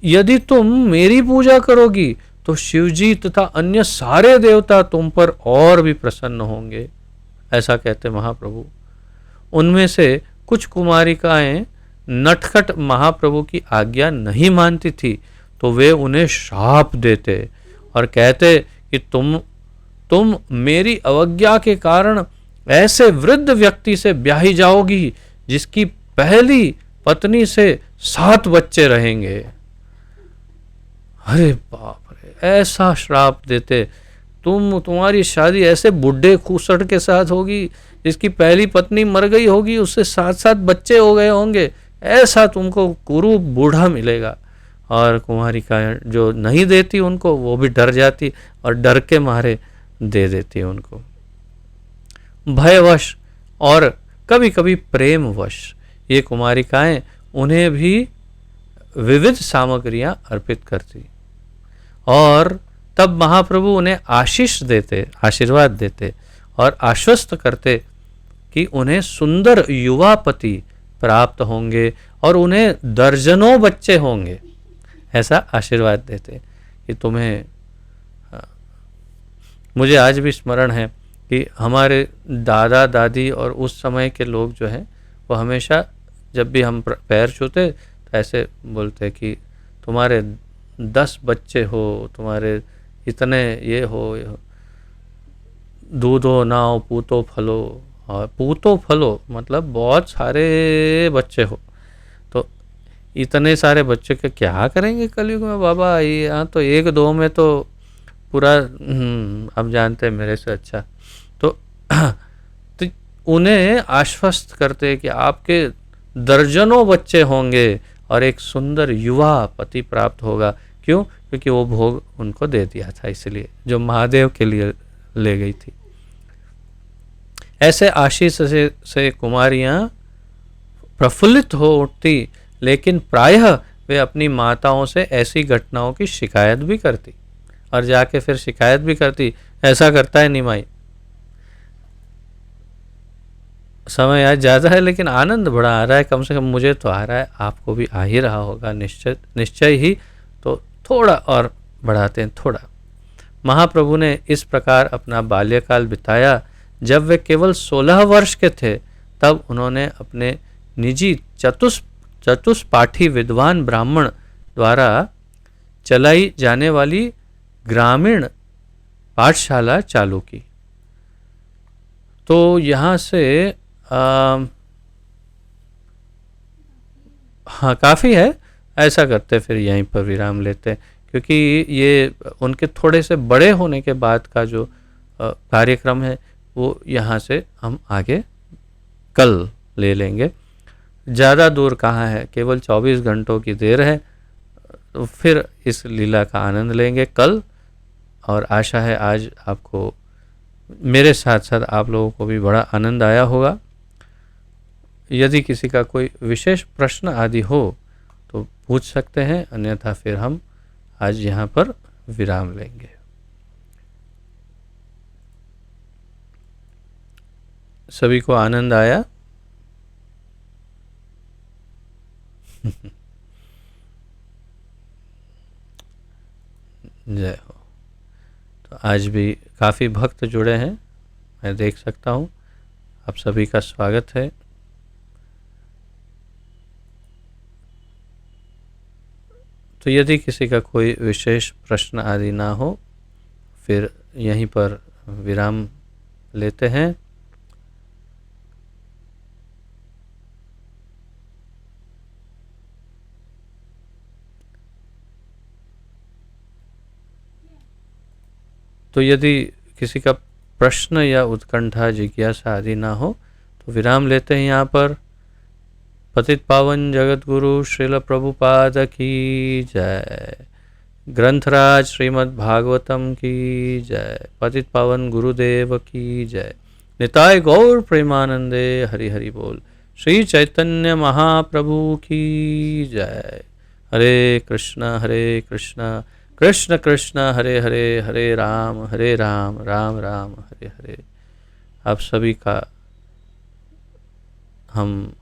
यदि तुम मेरी पूजा करोगी तो शिवजी तथा अन्य सारे देवता तुम पर और भी प्रसन्न होंगे, ऐसा कहते महाप्रभु। उनमें से कुछ कुमारिकाएं नटखट महाप्रभु की आज्ञा नहीं मानती थी, तो वे उन्हें श्राप देते और कहते कि तुम मेरी अवज्ञा के कारण ऐसे वृद्ध व्यक्ति से ब्याही जाओगी जिसकी पहली पत्नी से 7 बच्चे रहेंगे। अरे बाप रे, ऐसा श्राप देते, तुम्हारी शादी ऐसे बुढ़े खूसट के साथ होगी जिसकी पहली पत्नी मर गई होगी, उससे 7 बच्चे हो गए होंगे, ऐसा तुमको कुरु बूढ़ा मिलेगा। और कुमारिका जो नहीं देती उनको, वो भी डर जाती और डर के मारे दे देती उनको। भयवश और कभी कभी प्रेमवश ये कुमारिकाएं उन्हें भी विविध सामग्रियां अर्पित करती और तब महाप्रभु उन्हें आशीर्वाद देते और आश्वस्त करते कि उन्हें सुंदर युवा पति प्राप्त होंगे और उन्हें दर्जनों बच्चे होंगे, ऐसा आशीर्वाद देते कि तुम्हें। मुझे आज भी स्मरण है कि हमारे दादा दादी और उस समय के लोग जो हैं वो हमेशा जब भी हम पैर छूते तो ऐसे बोलते कि तुम्हारे 10 बच्चे हो, तुम्हारे इतने ये हो, दूधो नाव पूतो फलो, और पूतो फलो मतलब बहुत सारे बच्चे हो। तो इतने सारे बच्चे के क्या करेंगे कलयुग में बाबा, यहाँ तो 1-2 में तो पूरा अब जानते हैं मेरे से अच्छा। तो उन्हें आश्वस्त करते कि आपके दर्जनों बच्चे होंगे और एक सुंदर युवा पति प्राप्त होगा। क्यों? क्योंकि वो भोग उनको दे दिया था, इसलिए जो महादेव के लिए ले गई थी। ऐसे आशीष से कुमारियां प्रफुल्लित हो उठती, लेकिन प्रायः वे अपनी माताओं से ऐसी घटनाओं की शिकायत भी करती और जाके फिर शिकायत भी करती, ऐसा करता है निमाई। समय आज ज़्यादा है लेकिन आनंद बड़ा आ रहा है, कम से कम मुझे तो आ रहा है, आपको भी आ ही रहा होगा निश्चय ही। तो थोड़ा और बढ़ाते हैं थोड़ा। महाप्रभु ने इस प्रकार अपना बाल्यकाल बिताया। जब वे केवल 16 वर्ष के थे तब उन्होंने अपने निजी चतुष्पाठी विद्वान ब्राह्मण द्वारा चलाई जाने वाली ग्रामीण पाठशाला चालू की। तो यहाँ से हाँ काफ़ी है, ऐसा करते फिर यहीं पर विराम लेते हैं, क्योंकि ये उनके थोड़े से बड़े होने के बाद का जो कार्यक्रम है वो यहाँ से हम आगे कल ले लेंगे। ज़्यादा दूर कहाँ है, केवल 24 घंटों की देर है, तो फिर इस लीला का आनंद लेंगे कल। और आशा है आज आपको मेरे साथ साथ आप लोगों को भी बड़ा आनंद आया होगा। यदि किसी का कोई विशेष प्रश्न आदि हो तो पूछ सकते हैं, अन्यथा फिर हम आज यहाँ पर विराम लेंगे। सभी को आनंद आया? जय हो। तो आज भी काफ़ी भक्त जुड़े हैं, मैं देख सकता हूँ। आप सभी का स्वागत है। तो यदि किसी का कोई विशेष प्रश्न आदि ना हो फिर यहीं पर विराम लेते हैं। तो यदि किसी का प्रश्न या उत्कंठा जिज्ञासा आदि ना हो तो विराम लेते हैं यहाँ पर। पतित पावन जगत गुरु श्रील प्रभुपाद की जय। ग्रंथराज श्रीमद् भागवतम की जय। पतित पावन गुरुदेव की जय। निताय गौर प्रेमानंदे हरि हरि बोल। श्री चैतन्य महाप्रभु की जय। हरे कृष्ण कृष्ण कृष्ण हरे हरे, हरे राम राम राम हरे हरे। आप सभी का हम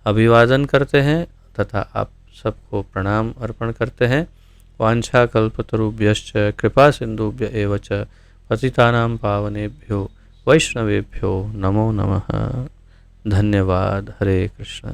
अभिवादन करते हैं तथा आप सबको प्रणाम अर्पण करते हैं। वाञ्छाकल्पतरुभ्यश्च कृपा सिन्धुभ्य एव च पतितानां पावनेभ्यो वैष्णवेभ्यो नमो नमः। धन्यवाद। हरे कृष्ण।